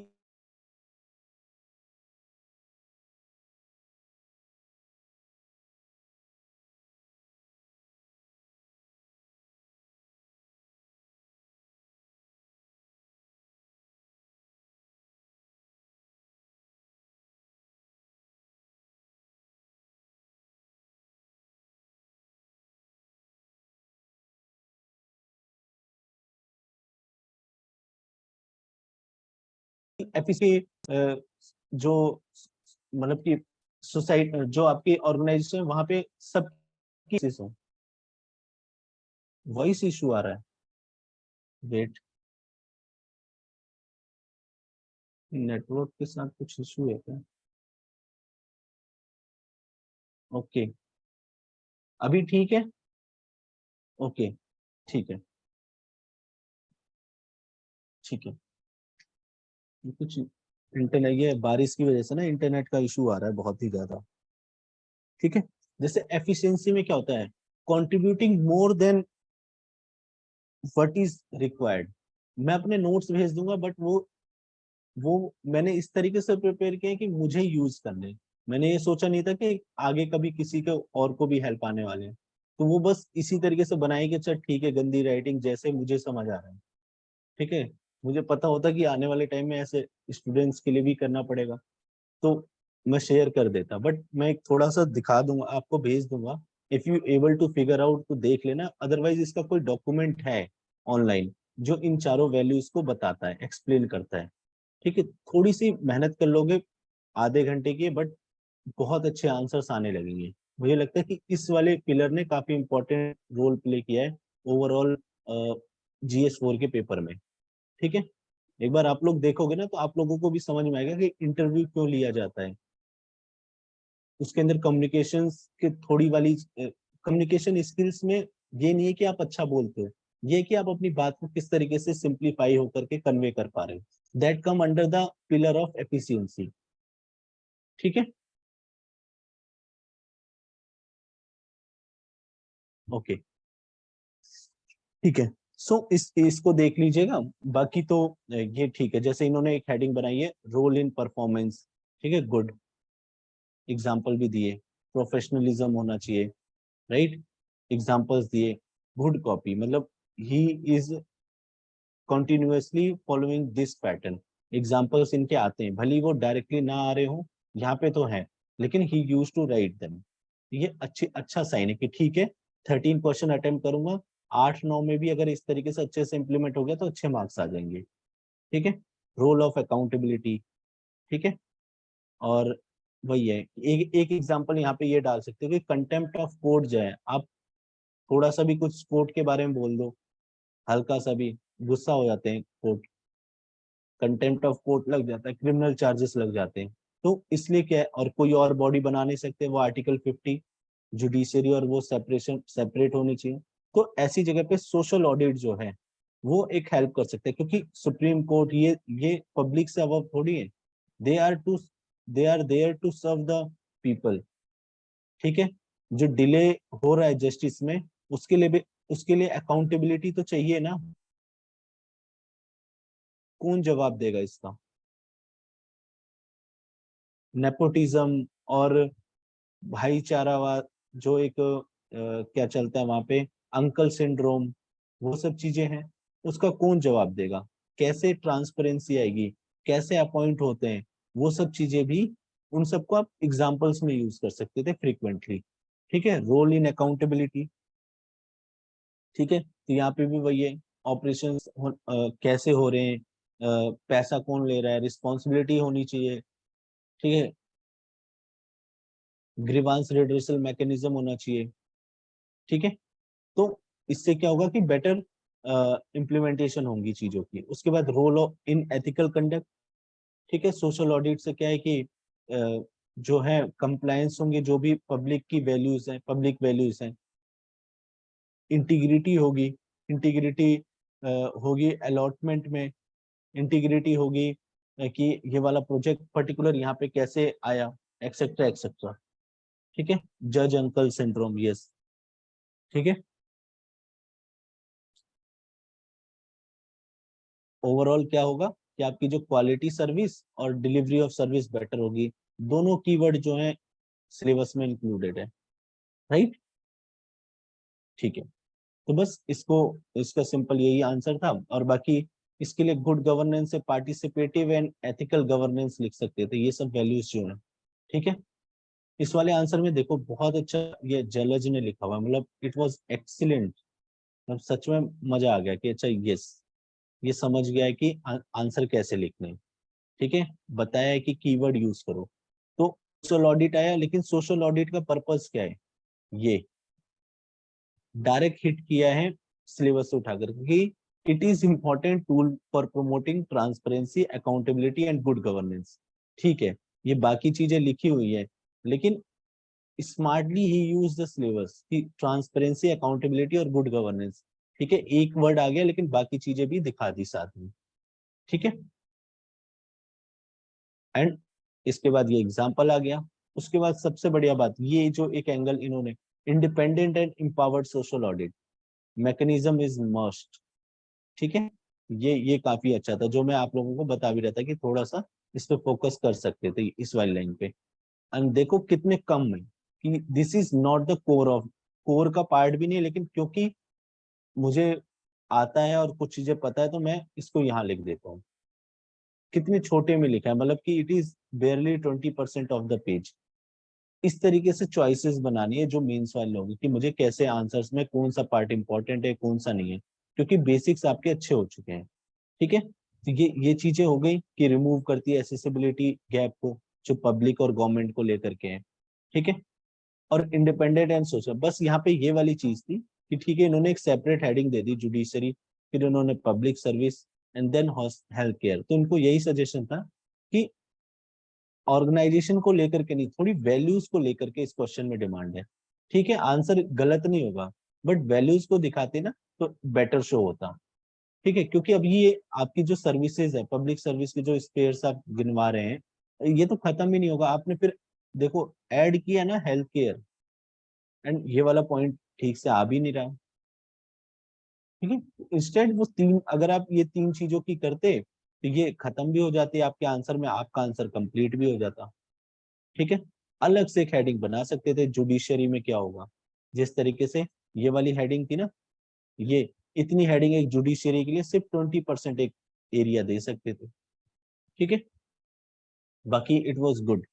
एफिसी जो मतलब कि सोसाइटी, जो आपकी ऑर्गेनाइजेशन है वहां पे सब की वॉइस इशू आ रहा है। वेट, नेटवर्क के साथ कुछ इशू है क्या? ओके, अभी ठीक है। ओके, ठीक है, ठीक है। ये कुछ इंटरनेट, ये बारिश की वजह से ना इंटरनेट का इशू आ रहा है बहुत ही ज्यादा, ठीक है। जैसे एफिशिएंसी में क्या होता है, contributing more than what is required. मैं अपने नोट्स भेज दूंगा बट वो मैंने इस तरीके से प्रिपेयर किया है कि मुझे यूज करने हैं। मैंने ये सोचा नहीं था कि आगे कभी किसी के और को भी हेल्प आने वाले हैं। तो वो बस इसी तरीके से बनाई कि चल ठीक है, गंदी राइटिंग जैसे मुझे समझ आ रहा है, ठीक है। मुझे पता होता कि आने वाले टाइम में ऐसे स्टूडेंट्स के लिए भी करना पड़ेगा, तो मैं शेयर कर देता, बट मैं एक थोड़ा सा दिखा दूंगा आपको, भेज दूंगा। If you able to figure out तो देख लेना, अदरवाइज इसका कोई डॉक्यूमेंट है ऑनलाइन जो इन चारों वैल्यूज को बताता है, एक्सप्लेन करता है, ठीक है। थोड़ी सी मेहनत कर लोगे आधे घंटे की, बट बहुत अच्छे आंसर्स आने लगेंगे। मुझे लगता है कि इस वाले पिलर ने काफी इंपॉर्टेंट रोल प्ले किया है ओवरऑल GS4 के पेपर में, ठीक है। एक बार आप लोग देखोगे ना तो आप लोगों को भी समझ में आएगा कि इंटरव्यू क्यों लिया जाता है। उसके अंदर कम्युनिकेशन के थोड़ी वाली कम्युनिकेशन स्किल्स में ये नहीं है कि आप अच्छा बोलते हो, ये है कि आप अपनी बात को किस तरीके से सिंप्लीफाई होकर के कन्वे कर पा रहे हो, that come under the pillar of efficiency, ठीक है। ओके, ठीक है। सो इस इसको देख लीजिएगा। बाकी तो ये ठीक है, जैसे इन्होंने एक हेडिंग बनाई है रोल इन परफॉर्मेंस, ठीक है, गुड, एग्जाम्पल भी दिए, प्रोफेशनलिज्म होना चाहिए, राइट, एग्जाम्पल्स दिए, गुड कॉपी मतलब he is continuously following this pattern, examples इनके आते हैं, भले ही वो डायरेक्टली ना आ रहे हो, यहाँ पे तो है, लेकिन ही यूज टू राइट देम। ये अच्छा साइन है कि ठीक है, 13 क्वेश्चन अटेम्प्ट करूंगा, 8-9 में भी अगर इस तरीके से अच्छे से इंप्लीमेंट हो गया तो अच्छे मार्क्स आ जाएंगे, ठीक है। रोल ऑफ अकाउंटेबिलिटी, ठीक है। और वही है, एक एक एग्जाम्पल यहाँ पे ये डाल सकते हो कि कंटेम्प्ट ऑफ कोर्ट जो है, आप थोड़ा सा भी कुछ कोर्ट के बारे में बोल दो, हल्का सा भी, गुस्सा हो जाते हैं कोर्ट, कंटेम्प्ट ऑफ कोर्ट लग जाता है, क्रिमिनल चार्जेस लग जाते हैं। तो इसलिए क्या है, और कोई और बॉडी बना नहीं सकते, वो आर्टिकल 50 जुडिशरी, और वो सेपरेशन सेपरेट होनी चाहिए। तो ऐसी जगह पे सोशल ऑडिट जो है वो एक हेल्प कर सकते हैं, क्योंकि सुप्रीम कोर्ट ये पब्लिक से अब थोड़ी है, they are to they are there to serve the people, ठीक है। जो डिले हो रहा है जस्टिस में, उसके लिए भी, उसके लिए अकाउंटेबिलिटी तो चाहिए ना, कौन जवाब देगा इसका? नेपोटिज्म और भाईचारावाद, जो एक क्या चलता है वहां पे, अंकल सिंड्रोम, वो सब चीजें हैं, उसका कौन जवाब देगा? कैसे ट्रांसपेरेंसी आएगी, कैसे अपॉइंट होते हैं, वो सब चीजें भी, उन सबको आप एग्जाम्पल्स में यूज कर सकते थे फ्रीक्वेंटली, ठीक है। रोल इन अकाउंटेबिलिटी, ठीक है, तो यहाँ पे भी वही है, ऑपरेशन कैसे हो रहे हैं, पैसा कौन ले रहा है, रिस्पॉन्सिबिलिटी होनी चाहिए, ठीक है। ग्रीवांस रिड्रेसल मैकेनिज्म होना चाहिए, ठीक है। तो इससे क्या होगा कि बेटर इम्प्लीमेंटेशन होंगी चीजों की। उसके बाद role of in ethical conduct, ठीक है। सोशल ऑडिट से क्या है कि जो है कंप्लायंस होंगे, जो भी पब्लिक की वैल्यूज हैं, पब्लिक वैल्यूज हैं। इंटीग्रिटी होगी, इंटीग्रिटी होगी अलॉटमेंट में, इंटीग्रिटी होगी कि ये वाला प्रोजेक्ट पर्टिकुलर यहाँ पे कैसे आया, एक्सेट्रा एक्सेट्रा, ठीक है। जज अंकल सिंड्रोम, यस, ठीक है। ओवरऑल क्या होगा कि आपकी जो क्वालिटी सर्विस और डिलीवरी ऑफ सर्विस बेटर होगी। दोनों कीवर्ड जो है सिलेबस में इंक्लूडेड है, राइट, ठीक है। तो बस इसको, इसका सिंपल यही आंसर था। और बाकी इसके लिए गुड गवर्नेंस से पार्टिसिपेटिव एंड एथिकल गवर्नेंस लिख सकते थे, ये सब वैल्यूज जो है, ठीक है। इस वाले आंसर में देखो बहुत अच्छा ये जलज ने लिखा हुआ, मतलब इट वाज एक्सीलेंट। मतलब सच में मजा आ गया कि अच्छा यस, ये समझ गया है कि आंसर कैसे लिखने हैं, ठीक है। बताया है कि कीवर्ड यूज करो। तो सोशल ऑडिट आया, लेकिन सोशल ऑडिट का पर्पस क्या है, ये डायरेक्ट हिट किया है सिलेबस से उठाकर, क्योंकि it is important tool for promoting transparency, accountability and good governance, ठीक है। ये बाकी चीजें लिखी हुई है, लेकिन smartly he use the syllabus की ट्रांसपेरेंसी, अकाउंटेबिलिटी और गुड गवर्नेंस, ठीक है। एक वर्ड आ गया लेकिन बाकी चीजें भी दिखा दी साथ में, ठीक है। एंड इसके बाद ये एग्जाम्पल आ गया। उसके बाद सबसे बढ़िया बात, ये जो एक एंगल इन्होंने, independent and empowered social audit mechanism is must, ठीक है। ये काफी अच्छा था, जो मैं आप लोगों को बता भी रहा था कि थोड़ा सा इस पे फोकस कर सकते थे इस वाली लाइन पे। एंड देखो कितने कम है कि this is not the core of, core का पार्ट भी नहीं, लेकिन क्योंकि मुझे आता है और कुछ चीजें पता है तो मैं इसको यहाँ लिख देता हूँ। कितने छोटे में लिखा है, मतलब कि it is बेयरली 20% of the page. इस तरीके से चॉइसेस बनानी है जो मेंस वाले लोग, कि मुझे कैसे आंसर्स में कौन सा पार्ट इंपॉर्टेंट है कौन सा नहीं है, क्योंकि बेसिक्स आपके अच्छे हो चुके हैं, ठीक है। तो ये चीजें हो गई कि रिमूव करती है एसेसिबिलिटी गैप को, जो पब्लिक और गवर्नमेंट को लेकर के है, ठीक है। और इंडिपेंडेंट एंड सोशल, बस यहाँ पे ये वाली चीज थी कि ठीक है, इन्होंने एक सेपरेट हेडिंग दे दी जुडिशरी, फिर इन्होंने public service and then health care. तो इनको यही सजेशन था कि ऑर्गेनाइजेशन को लेकर के नहीं, थोड़ी वैल्यूज को लेकर के इस क्वेश्चन में डिमांड है, ठीक है। आंसर गलत नहीं होगा, बट वैल्यूज को दिखाते ना तो बेटर शो होता, ठीक है। क्योंकि अभी ये आपकी जो सर्विसेज है, पब्लिक सर्विस के जो स्पेयर्स आप गिनवा रहे हैं, ये तो खत्म ही नहीं होगा। आपने फिर देखो ऐड किया ना हेल्थ केयर, एंड ये वाला पॉइंट ठीक से आ भी नहीं रहा, ठीक है। इंस्टेड वो तीन, अगर आप ये तीन चीजों की करते तो ये खत्म भी हो जाती है आपके आंसर में, आपका आंसर कंप्लीट भी हो जाता, ठीक है। अलग से एक हेडिंग बना सकते थे जुडिशरी में, क्या होगा जिस तरीके से ये वाली हेडिंग थी ना, ये इतनी हेडिंग एक जुडिशरी के लिए सिर्फ 20% एक एरिया दे सकते थे, ठीक है। बाकी इट वाज गुड,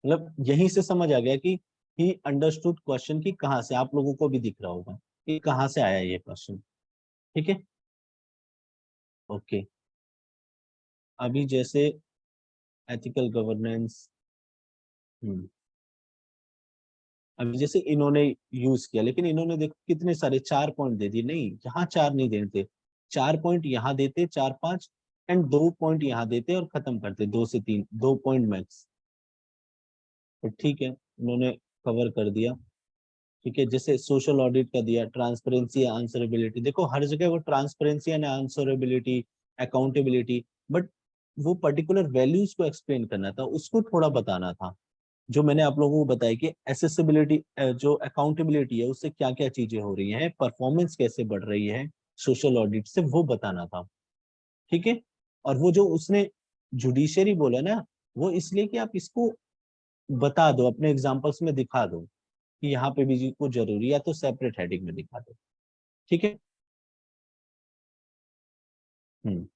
मतलब यहीं से समझ आ गया कि ही अंडरस्टूड क्वेश्चन की कहाँ से, आप लोगों को भी दिख रहा होगा कि कहाँ से आया ये क्वेश्चन, ठीक है। ओके, अभी जैसे एथिकल गवर्नेंस, अभी जैसे इन्होंने यूज किया, लेकिन इन्होंने देखो कितने सारे 4 पॉइंट दे दिए, नहीं यहाँ 4 नहीं देते, 4 पॉइंट यहाँ देते, 4 5, एंड 2 पॉइंट यहाँ देते और खत्म करते, 2 से 3, 2 पॉइंट मैक्स। तो ठीक है, इन्होंने कवर कर दिया, ठीक है। जैसे सोशल ऑडिट का दिया, ट्रांसपेरेंसी आंसरेबिलिटी, देखो हर जगह वो transparency and answerability, accountability, but वो पर्टिकुलर वैल्यूज को एक्सप्लेन करना था, उसको थोड़ा बताना था। जो मैंने आप लोगों को बताया कि एसेसिबिलिटी, जो अकाउंटेबिलिटी है उससे क्या क्या चीजें हो रही हैं, परफॉर्मेंस कैसे बढ़ रही है सोशल ऑडिट से, वो बताना था, ठीक है। और वो जो उसने जुडिशरी बोला ना, वो इसलिए कि आप इसको बता दो, अपने एग्जांपल्स में दिखा दो कि यहाँ पे भी को जरूरी है, तो सेपरेट हेडिंग में दिखा दो, ठीक है। हम्म,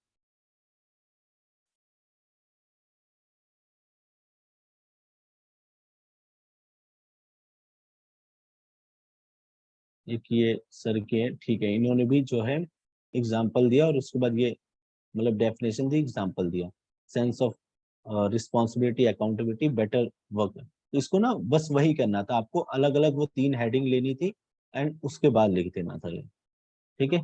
एक ये सर के हैं, ठीक है, इन्होंने भी जो है एग्जाम्पल दिया, और उसके बाद ये मतलब डेफिनेशन दी, एग्जाम्पल दिया, sense of responsibility, accountability, better work, तो इसको ना बस वही करना था आपको, अलग अलग वो 3 हेडिंग लेनी थी एंड उसके बाद लिख देना था ये। ठीक है,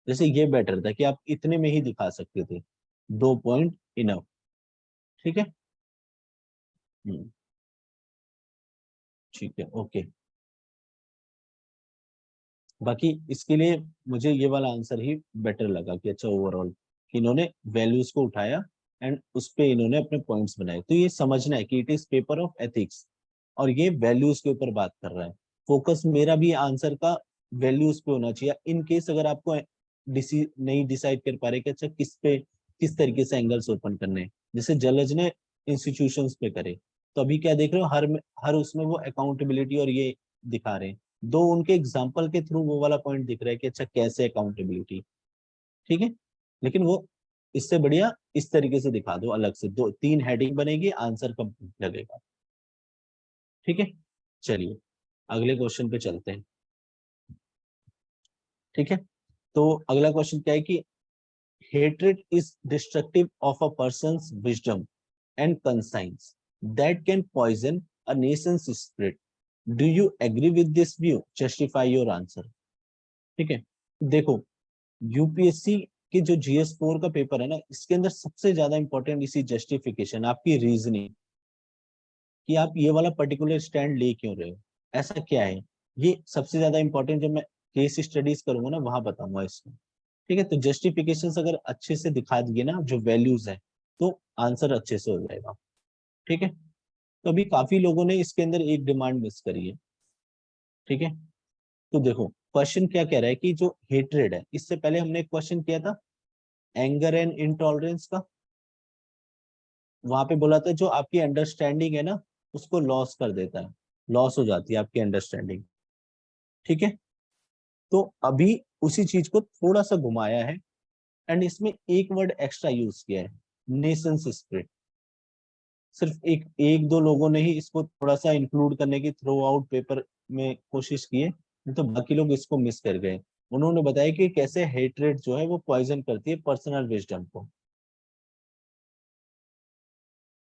जैसे ये बेटर था कि आप इतने में ही दिखा सकते थे, 2 पॉइंट इनफ। ठीक है। हम्म, ठीक है, ओके। बाकी इसके लिए मुझे ये वाला आंसर ही बेटर लगा कि अच्छा ओवरऑल कि इन्होंने वैल्यूज को उठाया एंड उस पे इन्होंने अपने पॉइंट्स बनाए। तो ये समझना है कि it is paper of ethics और ये वैल्यूज के ऊपर बात कर रहा है। फोकस मेरा भी आंसर का वैल्यूज पे होना चाहिए। इन केस अगर आपको नहीं डिसाइड कर पा रहे कि अच्छा किस पे किस तरीके से एंगल्स ओपन करने हैं, जैसे जलज ने इंस्टीट्यूशंस पे करे, तो अभी क्या देख रहे हो, हर उसमें वो अकाउंटेबिलिटी और ये दिखा रहे हैं। दो उनके एग्जाम्पल के थ्रू वो वाला पॉइंट दिख रहा है कि अच्छा कैसे अकाउंटेबिलिटी। ठीक है, लेकिन वो इससे बढ़िया इस तरीके से दिखा दो, अलग से 2 3 हेडिंग बनेगी, आंसर कंप्लीट लगेगा। ठीक है, चलिए अगले क्वेश्चन पे चलते हैं। ठीक है, तो अगला क्वेश्चन क्या है कि hatred is destructive of a person's wisdom and conscience that can poison a nation's spirit. Do you agree with this view? Justify your answer. ठीक है, देखो यूपीएससी के जो GS4 का पेपर है ना, इसके अंदर सबसे ज्यादा इंपॉर्टेंट इसी जस्टिफिकेशन, आपकी रीजनिंग कि आप ये वाला पर्टिकुलर स्टैंड ले क्यों रहे हो, ऐसा क्या है, ये सबसे ज्यादा इंपॉर्टेंट। जब मैं केस स्टडीज करूंगा ना वहां बताऊंगा इसको। ठीक है, तो जस्टिफिकेशन अगर अच्छे से दिखा दिए ना जो वैल्यूज है, तो आंसर अच्छे से हो जाएगा। ठीक है, तो अभी काफी लोगों ने इसके अंदर एक डिमांड मिस करी है। ठीक है, तो देखो क्वेश्चन क्या कह रहा है कि जो हेट्रेड है, इससे पहले हमने एक क्वेश्चन किया था एंगर एंड इंटॉलरेंस का। वहां पे बोला था जो आपकी अंडरस्टैंडिंग है ना, उसको लॉस कर देता है, लॉस हो जाती है आपकी अंडरस्टैंडिंग। ठीक है, तो अभी उसी चीज को थोड़ा सा घुमाया है एंड इसमें एक वर्ड एक्स्ट्रा यूज किया है, नेशंस स्पिरिट। सिर्फ एक एक दो लोगों ने ही इसको थोड़ा सा इंक्लूड करने की थ्रू आउट पेपर में कोशिश की है, नहीं तो बाकी लोग इसको मिस कर गए। उन्होंने बताया कि कैसे हेट्रेड जो है वो पॉइजन करती है पर्सनल विजडम को।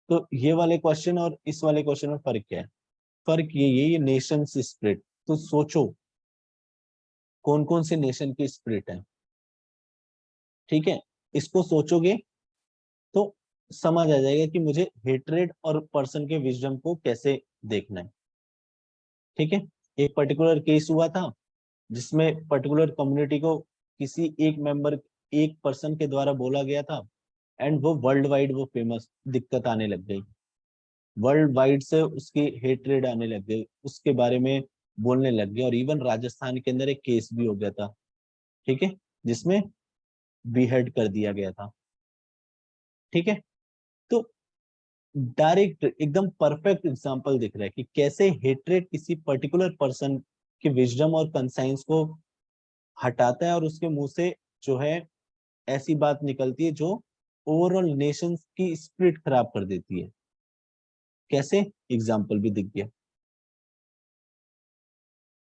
तो ये वाले क्वेश्चन और इस वाले क्वेश्चन में फर्क क्या है? फर्क ये नेशन स्पिरिट। तो सोचो कौन कौन से नेशन की स्पिरिट है। ठीक है, इसको सोचोगे तो समझ आ जाएगा कि मुझे हेट्रेड और पर्सन के विजडम को कैसे देखना है। ठीक है, एक पर्टिकुलर केस हुआ था जिसमें पर्टिकुलर कम्युनिटी को किसी एक मेंबर, एक पर्सन के द्वारा बोला गया था एंड वो वर्ल्ड वाइड वो फेमस दिक्कत आने लग गई, वर्ल्ड वाइड से उसकी हेट्रेड आने लग गई, उसके बारे में बोलने लग गए, और इवन राजस्थान के अंदर एक केस भी हो गया था। ठीक है, जिसमें बीहेड कर दिया गया था। ठीक है, तो डायरेक्ट एकदम परफेक्ट एग्जांपल दिख रहा है कि कैसे हेट्रेड किसी पर्टिकुलर पर्सन के विजडम और कंसाइंस को हटाता है और उसके मुंह से जो है ऐसी बात निकलती है जो ओवरऑल नेशन की स्पिरिट खराब कर देती है। कैसे, एग्जाम्पल भी दिख गया।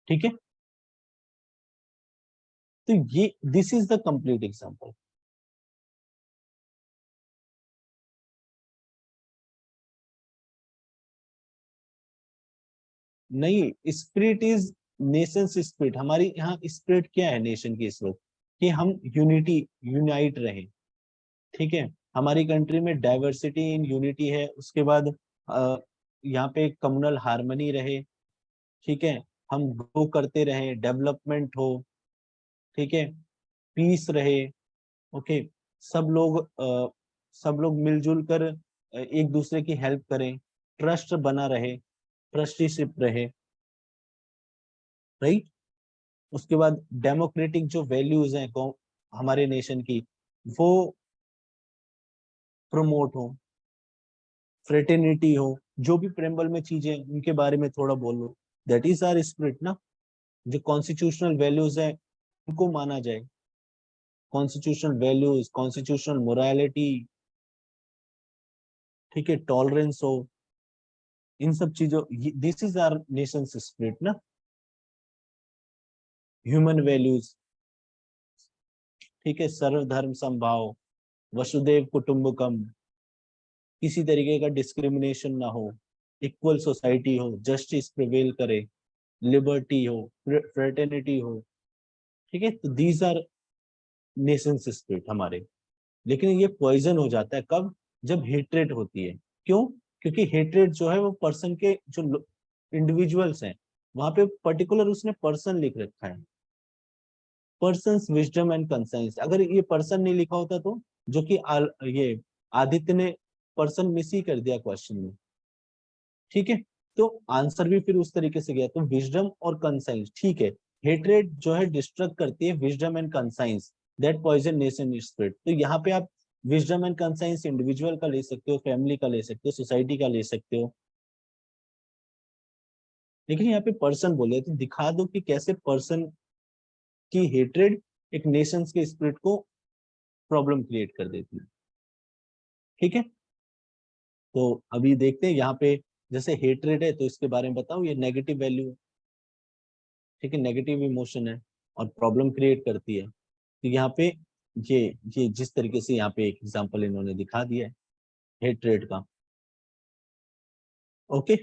ठीक है, तो ये this is the complete example. नहीं, स्पिरिट इज नेशन स्पिरिट। हमारी यहाँ स्पिरिट क्या है नेशन की इस वक्त, कि हम यूनिटी यूनाइट रहे। ठीक है, हमारी कंट्री में डाइवर्सिटी इन यूनिटी है, उसके बाद यहाँ पे कम्युनल हार्मनी रहे। ठीक है, हम ग्रो करते रहे, डेवलपमेंट हो। ठीक है, पीस रहे। ओके, सब लोग सब लोग मिलजुल कर एक दूसरे की हेल्प करें, ट्रस्ट बना रहे, ट्रस्टीशिप रहे। राइट, उसके बाद डेमोक्रेटिक जो वैल्यूज हैं हमारे नेशन की, वो प्रमोट हो, फ्रेटर्निटी हो, जो भी प्रेम्बल में चीजें उनके बारे में थोड़ा बोलो। दैट इज आर स्पिरिट ना, जो कॉन्स्टिट्यूशनल वैल्यूज है उनको माना जाए, कॉन्स्टिट्यूशनल वैल्यूज, कॉन्स्टिट्यूशनल मोरालिटी। ठीक है, टॉलरेंस हो, इन सब चीजों, this is our nation spirit ना, ह्यूमन वैल्यूज। ठीक है, सर्वधर्म समभाव, वसुदेव कुटुंबकम, किसी तरीके का डिस्क्रिमिनेशन ना हो। इक्वल सोसाइटी हो, जस्टिस प्रिवेल करे, लिबर्टी हो, फ्रेटर्निटी हो, ठीक है, तो दीज आर नेशन स्पिरिट हमारे। लेकिन ये पॉइजन हो जाता है कब? जब हेट्रेट होती है। क्यों? क्योंकि हेट्रेट जो है वो पर्सन के जो इंडिविजुअल्स हैं, वहां पे पर्टिकुलर उसने पर्सन लिख रखा है, पर्सन विजडम एंड कंसाइंस। अगर ये पर्सन नहीं लिखा होता तो, जो कि ये आदित्य ने पर्सन मिस ही कर दिया क्वेश्चन में, ठीक है, तो आंसर भी फिर उस तरीके से गया। तो विजडम और कंसाइंस, ठीक है, हेट्रेड जो है डिस्ट्रक्ट करती है wisdom and conscience, that poison nation spirit. तो यहाँ पे आप विजडम एंड कंसाइंस इंडिविजुअल का ले सकते हो, फैमिली का ले सकते हो, सोसाइटी का ले सकते हो, लेकिन यहाँ पे पर्सन बोले तो दिखा दो कि कैसे पर्सन की हेट्रेड एक नेशन के स्पिरिट को प्रॉब्लम क्रिएट कर देती है, ठीक है। तो अभी देखते हैं यहाँ पे, जैसे हेट्रेड है तो इसके बारे में बताओ, ये नेगेटिव वैल्यू, ठीक है, नेगेटिव इमोशन है और प्रॉब्लम क्रिएट करती है। तो यहाँ पे ये ये जिस तरीके से यहाँ पे एक एग्जांपल इन्होंने दिखा दिया है हेट्रेड का, ओके।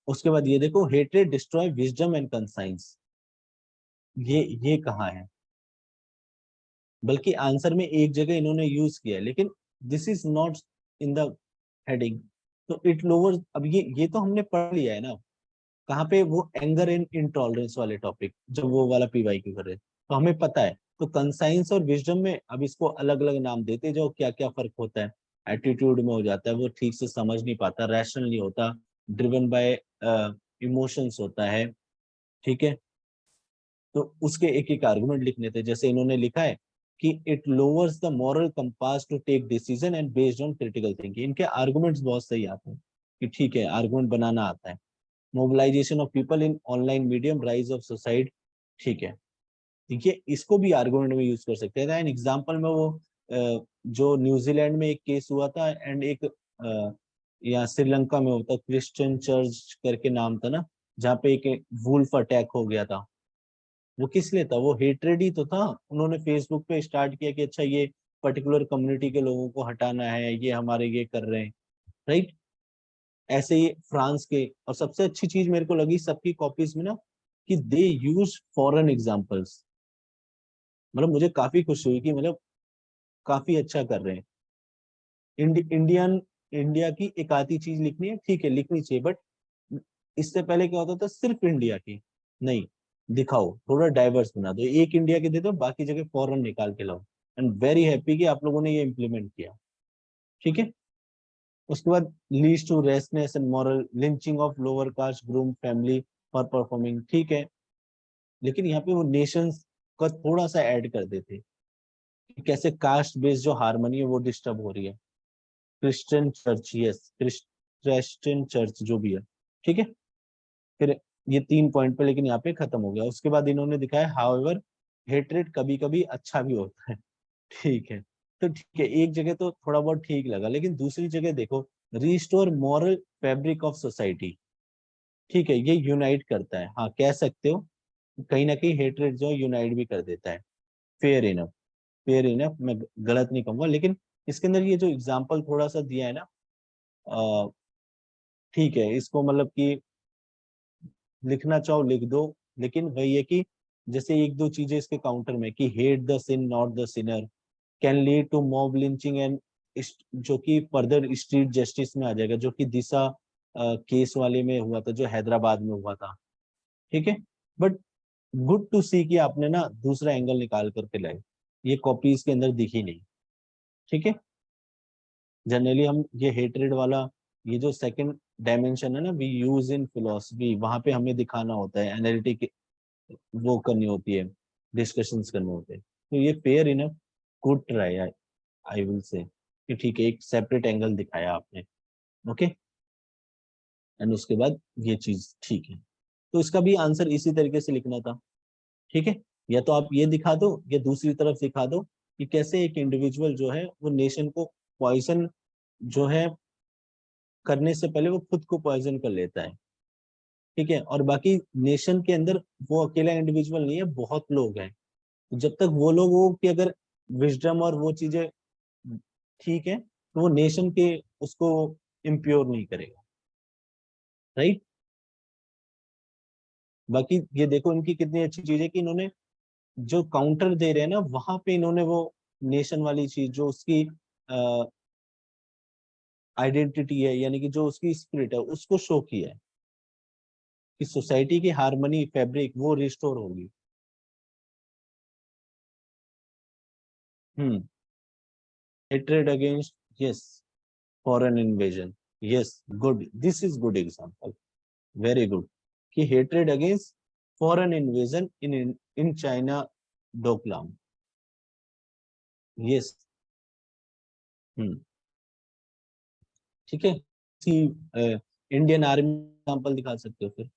उसके बाद ये देखो, hatred destroy wisdom and conscience, ये कहाँ है? बल्कि आंसर में एक जगह इन्होंने यूज किया है, लेकिन this is not in the heading. तो इट लोअर्स, अब ये तो हमने पढ़ लिया है ना, कहाँ पे? वो एंगर एंड इंटॉलरेंस वाले टॉपिक, जब वो वाला पीवाई क्यू कर रहे हैं, तो हमें पता है। तो कंसाइंस और विजडम में अब इसको अलग अलग नाम देते जाओ, क्या क्या फर्क होता है। एटीट्यूड में हो जाता है वो ठीक से समझ नहीं पाता, रैशनल नहीं होता, ड्रिवन बाय इमोशंस होता है, ठीक है। तो उसके एक एक आर्गुमेंट लिखने थे, जैसे इन्होंने लिखा है कि it lowers the moral compass to take decision and based on critical thinking. इनके आर्गुमेंट्स बहुत सही आते हैं कि ठीक है, आर्गुमेंट बनाना आता है। Mobilisation of people in online medium, rise of suicide, ठीक है, ठीक है, इसको भी आर्गुमेंट में यूज कर सकते हैं। एन एग्जांपल में वो जो न्यूजीलैंड में एक केस हुआ था, एंड एक यहाँ श्रीलंका में होता, क्रिश्चियन चर्च करके नाम था ना, जहाँ पे एक वुल्फ अटैक हो गया था। वो किस लिए था? वो हेट्रेड ही तो था। उन्होंने फेसबुक पे स्टार्ट किया कि अच्छा ये पर्टिकुलर कम्युनिटी के लोगों को हटाना है, ये हमारे ये कर रहे हैं, राइट। ऐसे ही फ्रांस के, और सबसे अच्छी चीज मेरे को लगी सबकी कॉपीज में ना, कि दे यूज फॉरेन एग्जांपल्स। मतलब मुझे काफी खुशी हुई कि मतलब काफी अच्छा कर रहे हैं। इंडियन इंडिया की एक आधी चीज लिखनी है, ठीक है, लिखनी चाहिए, बट इससे पहले क्या होता था, सिर्फ इंडिया की नहीं, दिखाओ, थोड़ा डाइवर्स बना दो, एक इंडिया के दे दो, बाकी जगह फॉरेन निकाल के लाओ। एंड वेरी हैप्पी कि आप लोगों ने ये इम्प्लीमेंट किया, ठीक है। उसके बाद leads to restlessness and moral lynching of lower caste groom family for performing, ठीक है। लेकिन यहाँ पे वो नेशंस का थोड़ा सा ऐड कर देते कि कैसे कास्ट बेस्ड जो हारमोनी है वो डिस्टर्ब हो रही है। Christian church, yes, Christian church जो भी है, ठीक है। फिर ये 3 पॉइंट पे, लेकिन यहाँ पे खत्म हो गया। उसके बाद इन्होंने दिखाया हाउएवर हेट्रेड कभी कभी अच्छा भी होता है, ठीक है। तो ठीक है, एक जगह तो थोड़ा बहुत ठीक लगा, लेकिन दूसरी जगह देखो, restore moral fabric of society, ठीक है, ये यूनाइट करता है, हाँ कह सकते हो, कहीं ना कहीं हेट्रेड जो यूनाइट भी कर देता है। फेयर इनफ, फेयर इनफ, मैं गलत नहीं कहूंगा, लेकिन इसके अंदर ये जो एग्जाम्पल थोड़ा सा दिया है ना, ठीक है, इसको मतलब कि लिखना चाहो लिख दो, लेकिन वही है कि जैसे एक दो चीजें इसके काउंटर में, कि hate the sin not the sinner, can lead to mob lynching and, जो कि फर्दर स्ट्रीट जस्टिस में आ जाएगा, जो कि दिशा केस वाले में हुआ था, जो हैदराबाद में हुआ था, ठीक है। बट गुड टू सी कि आपने ना दूसरा एंगल निकाल करके लाए, ये कॉपीज के अंदर दिखी नहीं, ठीक है। जनरली हम ये हेट्रेड वाला, ये जो सेकंड डायमेंशन है ना, वी यूज इन फिलोसफी, वहां पे हमें दिखाना होता है, एनालिटिक वो करनी होती है, डिस्कशंस करने होते हैं। तो ये fair enough, good try, I will say कि ठीक है, एक सेपरेट एंगल दिखाया आपने, ओके। एंड उसके बाद ये चीज ठीक है, तो इसका भी आंसर इसी तरीके से लिखना था, ठीक है। या तो आप ये दिखा दो, या दूसरी तरफ दिखा दो कि कैसे एक इंडिविजुअल जो है वो नेशन को पॉइजन जो है करने से पहले वो खुद को पॉइजन कर लेता है, ठीक है। और बाकी नेशन के अंदर वो अकेला इंडिविजुअल नहीं है, बहुत लोग हैं। तो जब तक वो लोग वो कि अगर विजडम और वो चीजें ठीक है, तो वो नेशन के उसको इम्प्योर नहीं करेगा। राइट। बाकी ये देखो इनकी कितनी अच्छी चीज है कि इन्होंने जो काउंटर दे रहे हैं ना, वहां पे इन्होंने वो नेशन वाली चीज जो उसकी आइडेंटिटी है, यानी कि जो उसकी स्पिरिट है, उसको शो किया है कि सोसाइटी की हार्मनी फैब्रिक वो रिस्टोर होगी। Hmm. Hatred against, yes, foreign invasion, yes, good, this is good example, very good, कि hatred against foreign invasion in in China Doklam, yes. Hmm. ठीक है। इंडियन आर्मी एग्जांपल दिखा सकते हो फिर,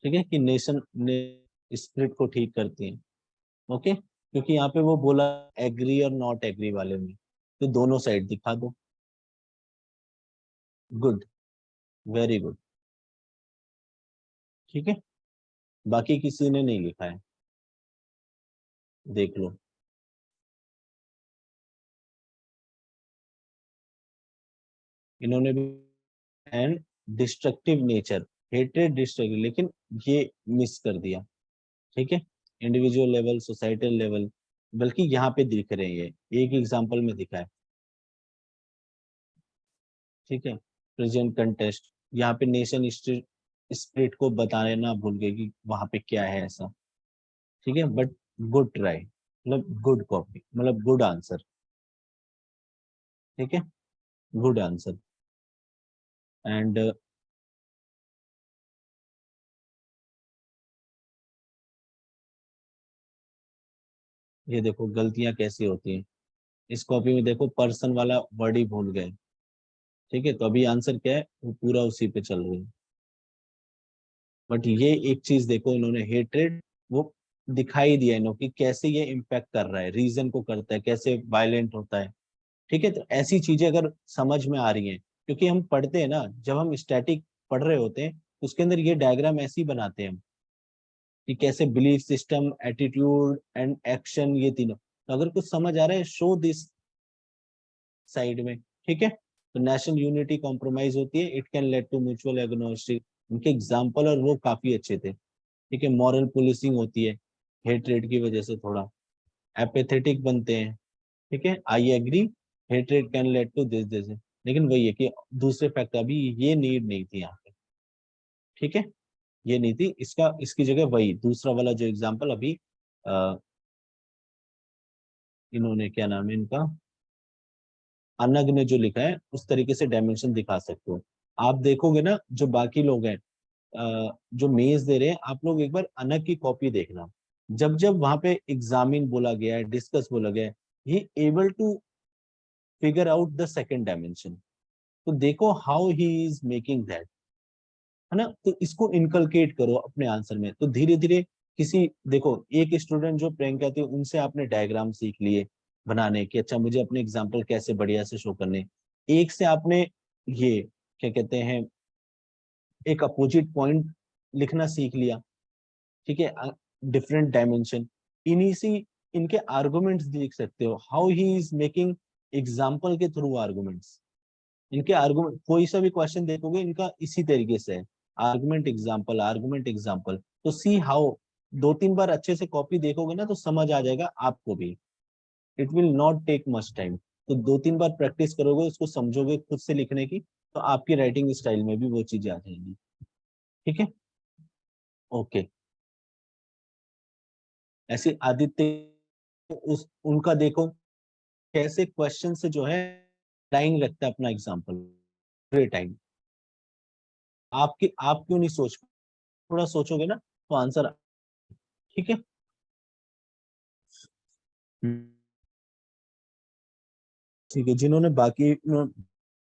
ठीक है, कि नेशन ने स्पिरिट को ठीक करती है। ओके, क्योंकि यहाँ पे वो बोला एग्री और नॉट एग्री वाले में, तो दोनों साइड दिखा दो। Good, very good. ठीक है, बाकी किसी ने नहीं लिखा है, देख लो। इन्होंने भी and destructive nature, hated destructive, लेकिन ये मिस कर दिया। ठीक है, इंडिविजुअल लेवल, सोसाइटल लेवल, बल्कि यहाँ पे दिख रहे हैं, ये एक एग्जांपल में दिखा है। ठीक है, प्रेजेंट कंटेस्ट, यहाँ पे नेशन स्पिरिट को बताने ना भूल गए कि वहां पे क्या है ऐसा। ठीक है, बट गुड ट्राई, मतलब गुड कॉपी, मतलब गुड आंसर। ठीक है, गुड आंसर। एंड ये देखो गलतियां कैसी होती हैं, इस कॉपी में देखो पर्सन वाला वर्ड ही भूल गए। ठीक है, तो अभी आंसर क्या है, वो पूरा उसी पे चल रही है। बट ये एक चीज देखो, इन्होंने हेट्रेड वो दिखाई दिया इन्हों कि कैसे ये इम्पैक्ट कर रहा है, रीजन को करता है, कैसे वायलेंट होता है। ठीक है, तो ऐसी चीजें अगर समझ में आ रही हैं, क्योंकि हम पढ़ते हैं ना, जब हम स्टैटिक पढ़ रहे होते हैं, उसके अंदर ये डायग्राम ऐसे ही बनाते हैं हम, कि कैसे belief system, attitude and action, ये तीनों, तो अगर कुछ समझ आ रहा है, शो दिस साइड में। ठीक है, तो नेशनल यूनिटी कॉम्प्रोमाइज होती है, it can lead to mutual agnostic, उनके एग्जाम्पल और वो काफी अच्छे थे। ठीक है, मॉरल पुलिसिंग होती है, हेट्रेड की वजह से थोड़ा एपेथेटिक बनते हैं। ठीक है, I agree, hatred can lead to this this, लेकिन वही है कि दूसरे फैक्टर, अभी ये नीड नहीं थी यहाँ पे। ठीक है, ये नहीं थी, इसका इसकी जगह वही दूसरा वाला जो एग्जाम्पल अभी इन्होंने, क्या नाम है इनका, अनग ने जो लिखा है, उस तरीके से डायमेंशन दिखा सकते हो। आप देखोगे ना, जो बाकी लोग हैं जो मेज दे रहे हैं, आप लोग एक बार अनग की कॉपी देखना, जब जब वहां पे एग्जामिन बोला गया है, डिस्कस बोला गया है, he able to figure out the second dimension. तो देखो how he is making that, है ना, तो इसको इनकलकेट करो अपने आंसर में, तो धीरे धीरे किसी, देखो एक स्टूडेंट जो प्रियंका थे, उनसे आपने डायग्राम सीख लिए बनाने कि अच्छा मुझे अपने एग्जाम्पल कैसे बढ़िया से शो करने, एक से आपने ये क्या कहते हैं, एक अपोजिट पॉइंट लिखना सीख लिया। ठीक है, डिफरेंट डायमेंशन, इन्हीं से इनके आर्गुमेंट्स देख सकते हो, how he is making example के थ्रू आर्गुमेंट्स। इनके आर्गुमेंट, कोई सा भी क्वेश्चन देखोगे इनका इसी तरीके से है, आर्गुमेंट एग्जाम्पल, आर्गुमेंट एग्जाम्पल। तो सी हाउ, दो तीन बार अच्छे से कॉपी देखोगे ना, तो समझ आ जाएगा आपको भी, it will not take much time. तो दो तीन बार प्रैक्टिस करोगे, उसको समझोगे खुद से लिखने की, तो आपकी राइटिंग स्टाइल में भी वो चीजें आ जाएंगी। ठीक है, ओके। ऐसे आदित्य, उस उनका देखो कैसे क्वेश्चन से जो है लाइन रखता है अपना एग्जाम्पल पूरे टाइम। आपके, आप क्यों नहीं सोच, थोड़ा सोचोगे ना तो आंसर। ठीक है। हम्म, ठीक है, जिन्होंने बाकी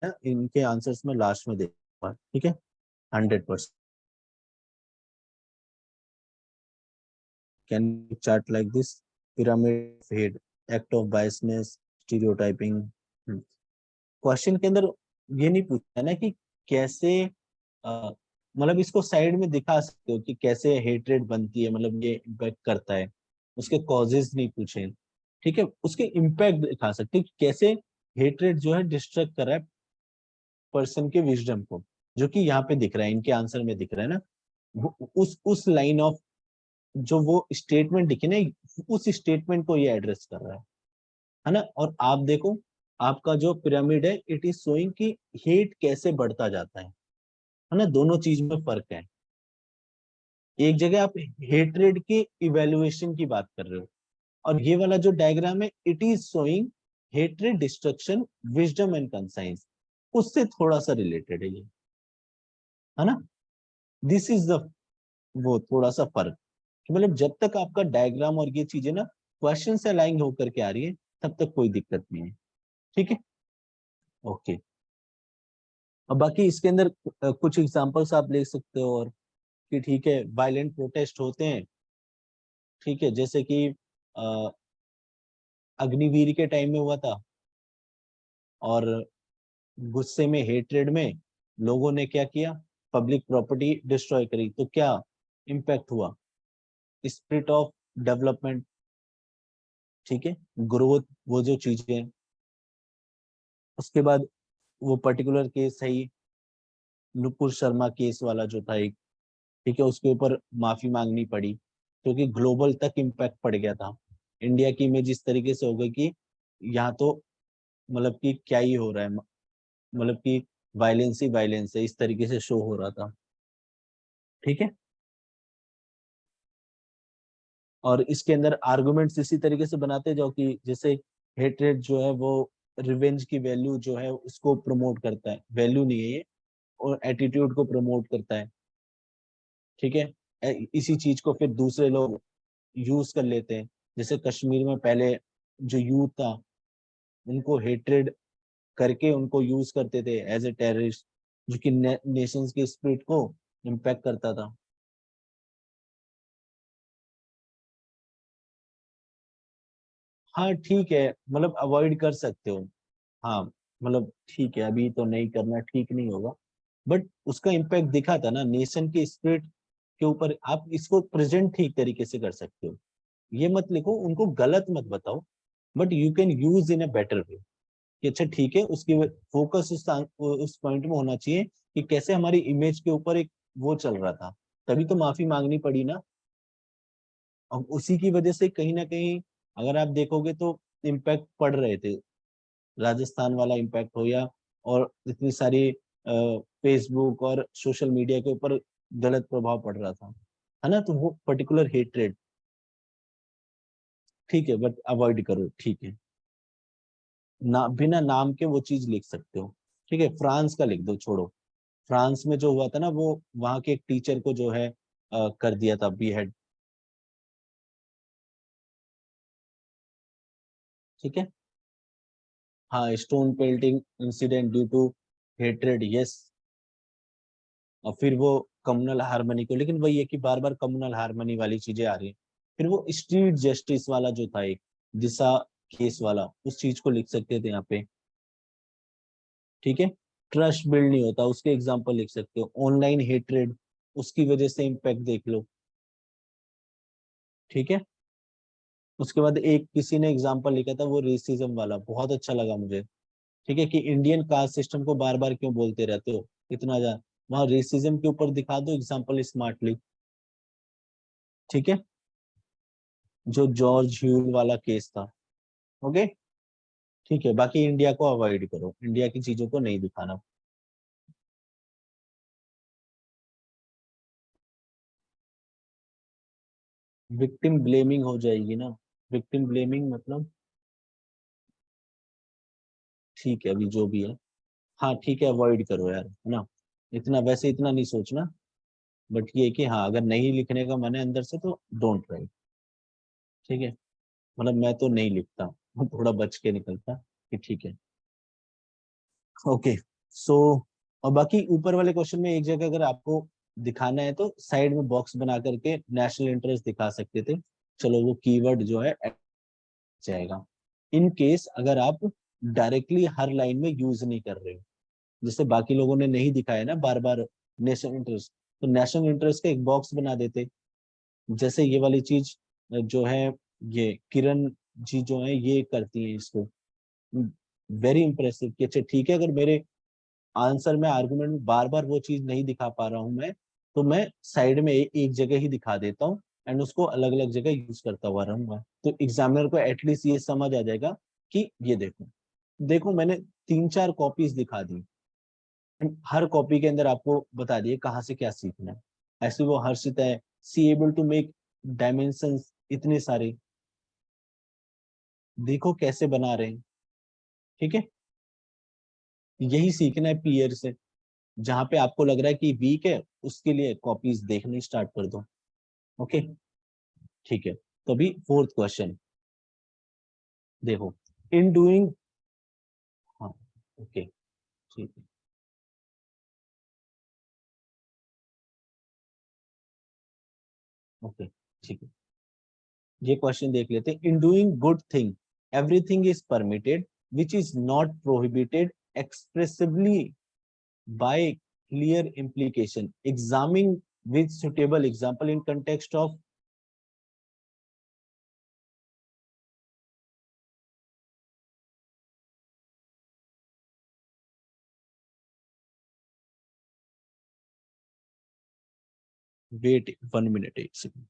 इनके आंसर्स में लास्ट में देखा, ठीक है, 100%। Can chart like this, pyramid head, act of biasness, stereotyping. Question के अंदर ये नहीं पूछा है ना कि कैसे, मतलब इसको साइड में दिखा सकते हो कि कैसे हेट्रेड बनती है, मतलब ये इम्पैक्ट करता है, उसके कॉजेज नहीं पूछे। ठीक है, उसके इम्पैक्ट दिखा सकते हो कि कैसे हेट्रेड जो है डिस्ट्रक्ट कर रहा है पर्सन के विजडम को। जो कि यहाँ पे दिख रहा है, इनके आंसर में दिख रहा है ना, उस लाइन ऑफ जो वो स्टेटमेंट दिखी ना, उस स्टेटमेंट को ये एड्रेस कर रहा है ना। और आप देखो, आपका जो पिरामिड है, इट इज शोइंग कि हेट कैसे बढ़ता जाता है ना। दोनों चीज में फर्क है। एक जगह आप हेट्रेड के इवेल्युएशन की बात कर रहे हो, और ये वाला जो डायग्राम है, it is showing hatred, destruction, wisdom and conscience, उससे थोड़ा सा रिलेटेड है ये, है ना। दिस इज द वो थोड़ा सा फर्क, कि मतलब जब तक आपका डायग्राम और ये चीजें ना क्वेश्चन से अलाइन होकर के आ रही है, तब तक कोई दिक्कत नहीं है। ठीक है, ओके। अब बाकी इसके अंदर कुछ एग्जांपल्स आप ले सकते हो, और कि ठीक है, वायलेंट प्रोटेस्ट होते हैं, ठीक है, जैसे कि अ, अग्निवीर के टाइम में हुआ था, और गुस्से में, हेट्रेड में लोगों ने क्या किया, पब्लिक प्रॉपर्टी डिस्ट्रॉय करी, तो क्या इम्पैक्ट हुआ, स्पिरिट ऑफ डेवलपमेंट, ठीक है, ग्रोथ, वो जो चीजें हैं। उसके बाद वो पर्टिकुलर केस है ही, नुपुर शर्मा केस वाला जो था एक, ठीक है, उसके ऊपर माफी मांगनी पड़ी, क्योंकि ग्लोबल तक इम्पैक्ट पड़ गया था। इंडिया की इमेज इस तरीके से हो गई कि यहाँ तो मतलब कि क्या ही हो रहा है, मतलब कि वायलेंस ही वायलेंस है, इस तरीके से शो हो रहा था। ठीक है, और इसके अंदर आर्गुमेंट्स इसी तरीके से बनाते जाओ कि जैसे हेट्रेड जो है वो रिवेंज की वैल्यू जो है उसको प्रमोट करता है, वैल्यू नहीं है ये, और एटीट्यूड को प्रमोट करता है। ठीक है, इसी चीज को फिर दूसरे लोग यूज कर लेते हैं। जैसे कश्मीर में पहले जो यूथ था, उनको हेट्रेड करके उनको यूज करते थे एज ए टेररिस्ट, जो कि नेशंस की स्पिरिट को इम्पैक्ट करता था। हाँ ठीक है, मतलब अवॉइड कर सकते हो। हाँ, मतलब ठीक है, अभी तो नहीं करना, ठीक नहीं होगा, बट उसका इम्पैक्ट दिखा था ना नेशन के स्पिरिट के ऊपर। आप इसको प्रेजेंट ठीक तरीके से कर सकते हो, ये मत लिखो, उनको गलत मत बताओ, but you can use in a better way, कि अच्छा ठीक है, उसकी फोकस उस पॉइंट में होना चाहिए कि कैसे हमारी इमेज के ऊपर एक वो चल रहा था, तभी तो माफी मांगनी पड़ी ना। और उसी की वजह से कहीं ना कहीं अगर आप देखोगे तो इम्पैक्ट पड़ रहे थे, राजस्थान वाला इम्पैक्ट हो, या और इतनी सारी फेसबुक और सोशल मीडिया के ऊपर गलत प्रभाव पड़ रहा था, है ना। तो वो पर्टिकुलर हेट्रेड, ठीक है, बट अवॉइड करो, ठीक है। ना बिना नाम के वो चीज लिख सकते हो, ठीक है, फ्रांस का लिख दो, छोड़ो। फ्रांस में जो हुआ था ना, वो वहां के एक टीचर को जो है कर दिया था बीहेड। ठीक है, हाँ, stone pelting incident due to hatred, yes. और फिर वो कम्युनल हार्मनी को, लेकिन वही है कि बार बार कम्युनल हार्मनी वाली चीजें आ रही है। फिर वो स्ट्रीट जस्टिस वाला जो था एक, दिशा केस वाला, उस चीज को लिख सकते थे यहाँ पे। ठीक है, ट्रस्ट बिल्ड नहीं होता, उसके एग्जाम्पल लिख सकते हो। ऑनलाइन हेट्रेड, उसकी वजह से इम्पैक्ट देख लो। ठीक है, उसके बाद एक किसी ने एग्जाम्पल लिखा था वो रेसिज्म वाला, बहुत अच्छा लगा मुझे। ठीक है, कि इंडियन कास्ट सिस्टम को बार बार क्यों बोलते रहते हो इतना ज्यादा, वहां रेसिज्म के ऊपर दिखा दो एग्जाम्पल स्मार्टली। ठीक है, जो जॉर्ज ह्यूल वाला केस था। ओके, ठीक है, बाकी इंडिया को अवॉइड करो, इंडिया की चीजों को नहीं दिखाना। विक्टिम ब्लेमिंग हो जाएगी ना, विक्टिम ब्लेमिंग मतलब, ठीक है, अभी जो भी है, हाँ ठीक है, अवॉइड करो यार, है ना। इतना वैसे इतना नहीं सोचना, बट ये कि हाँ, अगर नहीं लिखने का मन है अंदर से तो डोंट राइट। ठीक है, मतलब मैं तो नहीं लिखता, मैं थोड़ा बच के निकलता, कि ठीक है। ओके, सो और बाकी ऊपर वाले क्वेश्चन में एक जगह अगर आपको दिखाना है तो साइड में बॉक्स बना करके नेशनल इंटरेस्ट दिखा सकते थे। चलो, वो कीवर्ड जो है जाएगा, इन केस अगर आप डायरेक्टली हर लाइन में यूज नहीं कर रहे हो, जैसे बाकी लोगों ने नहीं दिखाया ना बार बार नेशनल इंटरेस्ट, तो नेशनल इंटरेस्ट का एक बॉक्स बना देते। जैसे ये वाली चीज जो है, ये किरण जी जो है ये करती है इसको, वेरी इंप्रेसिव, कि अच्छा ठीक है, अगर मेरे आंसर में आर्गुमेंट में बार बार वो चीज नहीं दिखा पा रहा हूं मैं, तो मैं साइड में एक जगह ही दिखा देता हूँ एंड उसको अलग अलग जगह यूज करता हुआ रहूंगा, तो एग्जामिनर को एटलीस्ट ये समझ आ जाएगा कि ये देखो, देखो मैंने 3-4 कॉपीज दिखा दी, हर कॉपी के अंदर आपको बता दिए कहाँ से क्या सीखना है। ऐसे वो हर्षित है, सी एबल टू मेक डायमेंशंस इतने सारे, देखो कैसे बना रहे हैं। ठीक है, यही सीखना है पीयर से। जहां पे आपको लग रहा है कि वीक है, उसके लिए कॉपीज देखनी स्टार्ट कर दो। ओके, ठीक है। तो अभी फोर्थ क्वेश्चन देखो, इन डूइंग, हाँ, ओके, ठीक है, ओके, ठीक है। ये क्वेश्चन देख लेते हैं। In doing good thing everything is permitted which is not prohibited expressively by clear implication, examine with suitable example in context of, wait 1 minute 8 seconds।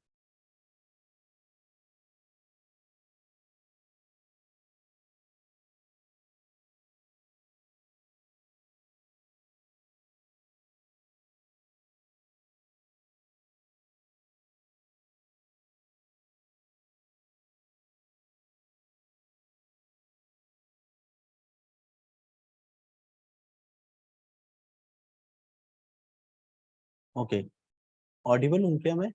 Okay, Audible हूँ क्या मैं?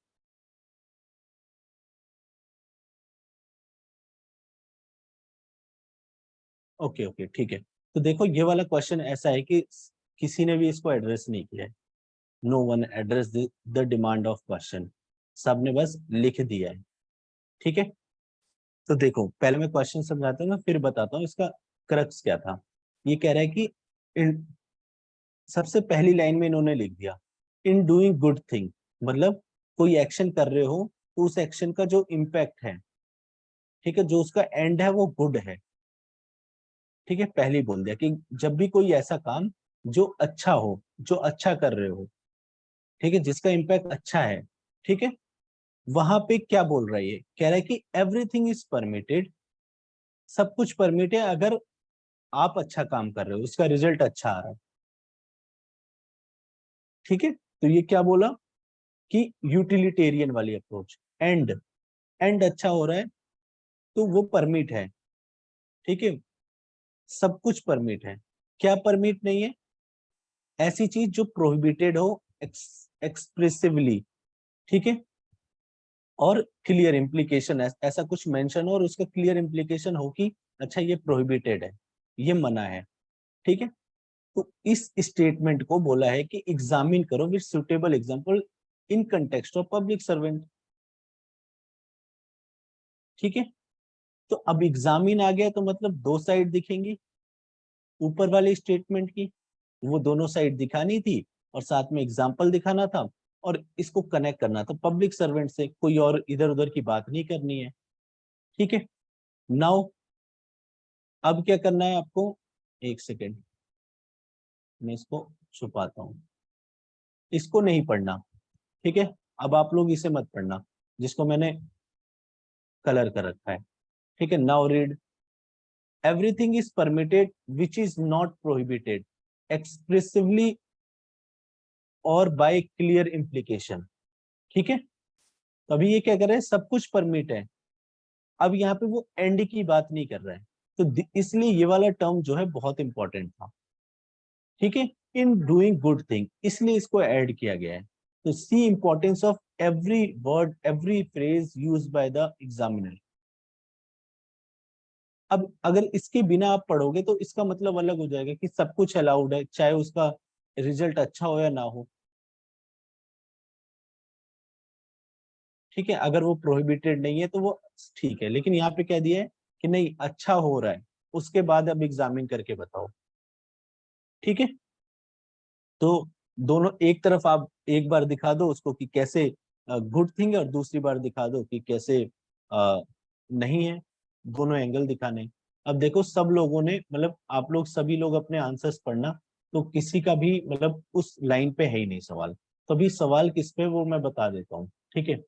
ओके, ओके, ठीक है। तो देखो ये वाला क्वेश्चन ऐसा है कि किसी ने भी इसको एड्रेस नहीं किया है। No one address the demand of question, सबने बस लिख दिया है। ठीक है, तो देखो पहले मैं क्वेश्चन समझाता हूँ, मैं फिर बताता हूँ इसका क्रक्स क्या था। ये कह रहा है कि इन, सबसे पहली लाइन में इन्होंने लिख दिया इन डूइंग गुड थिंग, मतलब कोई एक्शन कर रहे हो तो उस एक्शन का जो इम्पैक्ट है, ठीक है, जो उसका एंड है वो गुड है। ठीक है, पहले ही बोल दिया कि जब भी कोई ऐसा काम जो अच्छा हो, जो अच्छा कर रहे हो, ठीक है, जिसका इम्पैक्ट अच्छा है, ठीक है, वहां पे क्या बोल रहा है, ये कह रहा है कि एवरीथिंग इज परमिटेड, सब कुछ परमिट है अगर आप अच्छा काम कर रहे हो, उसका रिजल्ट अच्छा आ रहा है। ठीक है, तो ये क्या बोला कि यूटिलिटेरियन वाली अप्रोच, एंड एंड अच्छा हो रहा है तो वो परमिट है। ठीक है, सब कुछ परमिट है, क्या परमिट नहीं है? ऐसी चीज जो प्रोहिबिटेड हो एक्सप्रेसिवली, ठीक है, और क्लियर इम्प्लीकेशन, ऐसा कुछ मेंशन हो और उसका क्लियर इम्प्लीकेशन हो कि अच्छा ये प्रोहिबिटेड है, ये मना है। ठीक है, तो इस स्टेटमेंट को बोला है कि एग्जामिन करो with suitable example in context of public servant. ठीक है, तो अब एग्जामिन आ गया तो मतलब दो साइड दिखेंगी ऊपर वाले स्टेटमेंट की, वो दोनों साइड दिखानी थी और साथ में एग्जाम्पल दिखाना था, और इसको कनेक्ट करना था पब्लिक सर्वेंट से, कोई और इधर उधर की बात नहीं करनी है। ठीक है, नाउ अब क्या करना है आपको, एक सेकेंड, मैं इसको छुपाता हूँ, इसको नहीं पढ़ना। ठीक है, अब आप लोग इसे मत पढ़ना जिसको मैंने कलर कर रखा है। ठीक है, now read, everything is permitted which is not prohibited expressively और बाय क्लियर इम्प्लीकेशन। ठीक है, तो अभी ये क्या कर रहे हैं, सब कुछ परमिट है, अब यहाँ पे वो एंड की बात नहीं कर रहा है, तो इसलिए ये वाला टर्म जो है बहुत इंपॉर्टेंट था। ठीक है, इन डूइंग गुड थिंग, इसलिए इसको ऐड किया गया है। तो see importance of every word every phrase use by the examiner. अब अगर इसके बिना आप पढ़ोगे तो इसका मतलब अलग हो जाएगा कि सब कुछ अलाउड है, चाहे उसका रिजल्ट अच्छा हो या ना हो। ठीक है, अगर वो प्रोहिबिटेड नहीं है तो वो ठीक है, लेकिन यहाँ पे कह दिया है कि नहीं अच्छा हो रहा है, उसके बाद अब एग्जामिन करके बताओ। ठीक है, तो दोनों एक तरफ आप एक बार दिखा दो उसको कि कैसे गुड थिंग है, और दूसरी बार दिखा दो कि कैसे नहीं है, दोनों एंगल दिखाने। अब देखो सब लोगों ने, मतलब आप लोग सभी लोग अपने आंसर्स पढ़ना, तो किसी का भी मतलब उस लाइन पे है ही नहीं सवाल। तो अभी सवाल किस पे वो मैं बता देता हूँ, ठीक है।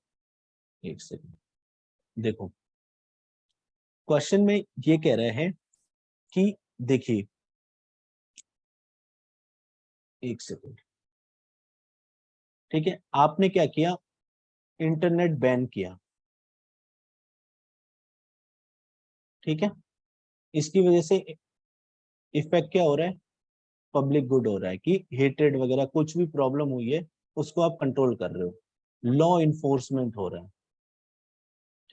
एक सेकंड, देखो क्वेश्चन में ये कह रहे हैं कि देखिए, एक सेकंड, ठीक है, आपने क्या किया, इंटरनेट बैन किया, ठीक है। इसकी वजह से इफेक्ट क्या हो रहा है, पब्लिक गुड हो रहा है कि हेट्रेड वगैरह कुछ भी प्रॉब्लम हुई है उसको आप कंट्रोल कर रहे हो, लॉ इन्फोर्समेंट हो रहा है,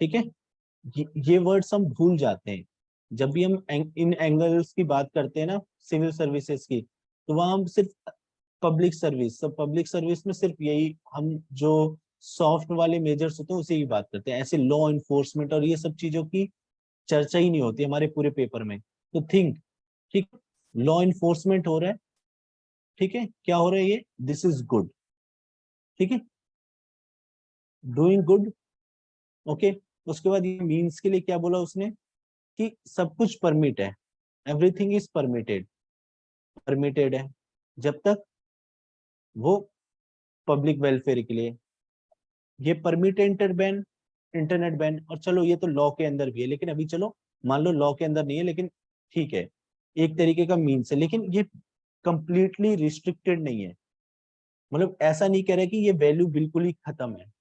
ठीक है। ये वर्ड्स हम भूल जाते हैं जब भी हम इन एंगल्स की बात करते हैं ना, सिविल सर्विसेज की, तो वहां हम सिर्फ पब्लिक सर्विस, सब पब्लिक सर्विस में सिर्फ यही हम जो सॉफ्ट वाले मेजर्स होते हैं उसी की बात करते हैं, ऐसे लॉ इन्फोर्समेंट और ये सब चीजों की चर्चा ही नहीं होती हमारे पूरे पेपर में। तो थिंक, ठीक, लॉ इन्फोर्समेंट हो रहा है, ठीक है, क्या हो रहा है ये, दिस इज गुड, ठीक है, डूइंग गुड, ओके। उसके बाद ये मीन्स के लिए क्या बोला उसने कि सब कुछ परमिट है, एवरीथिंग इज परमिटेड, परमिटेड है जब तक वो पब्लिक वेलफेयर के लिए। ये परमिट इंटरबैन, इंटरनेट बैन, और चलो ये तो लॉ के अंदर भी है, लेकिन अभी चलो मान लो लॉ के अंदर नहीं है, लेकिन ठीक है, एक तरीके का मीन्स है, लेकिन ये कंप्लीटली रिस्ट्रिक्टेड नहीं है, मतलब ऐसा नहीं कह रहा कि ये वैल्यू बिल्कुल ही खत्म है,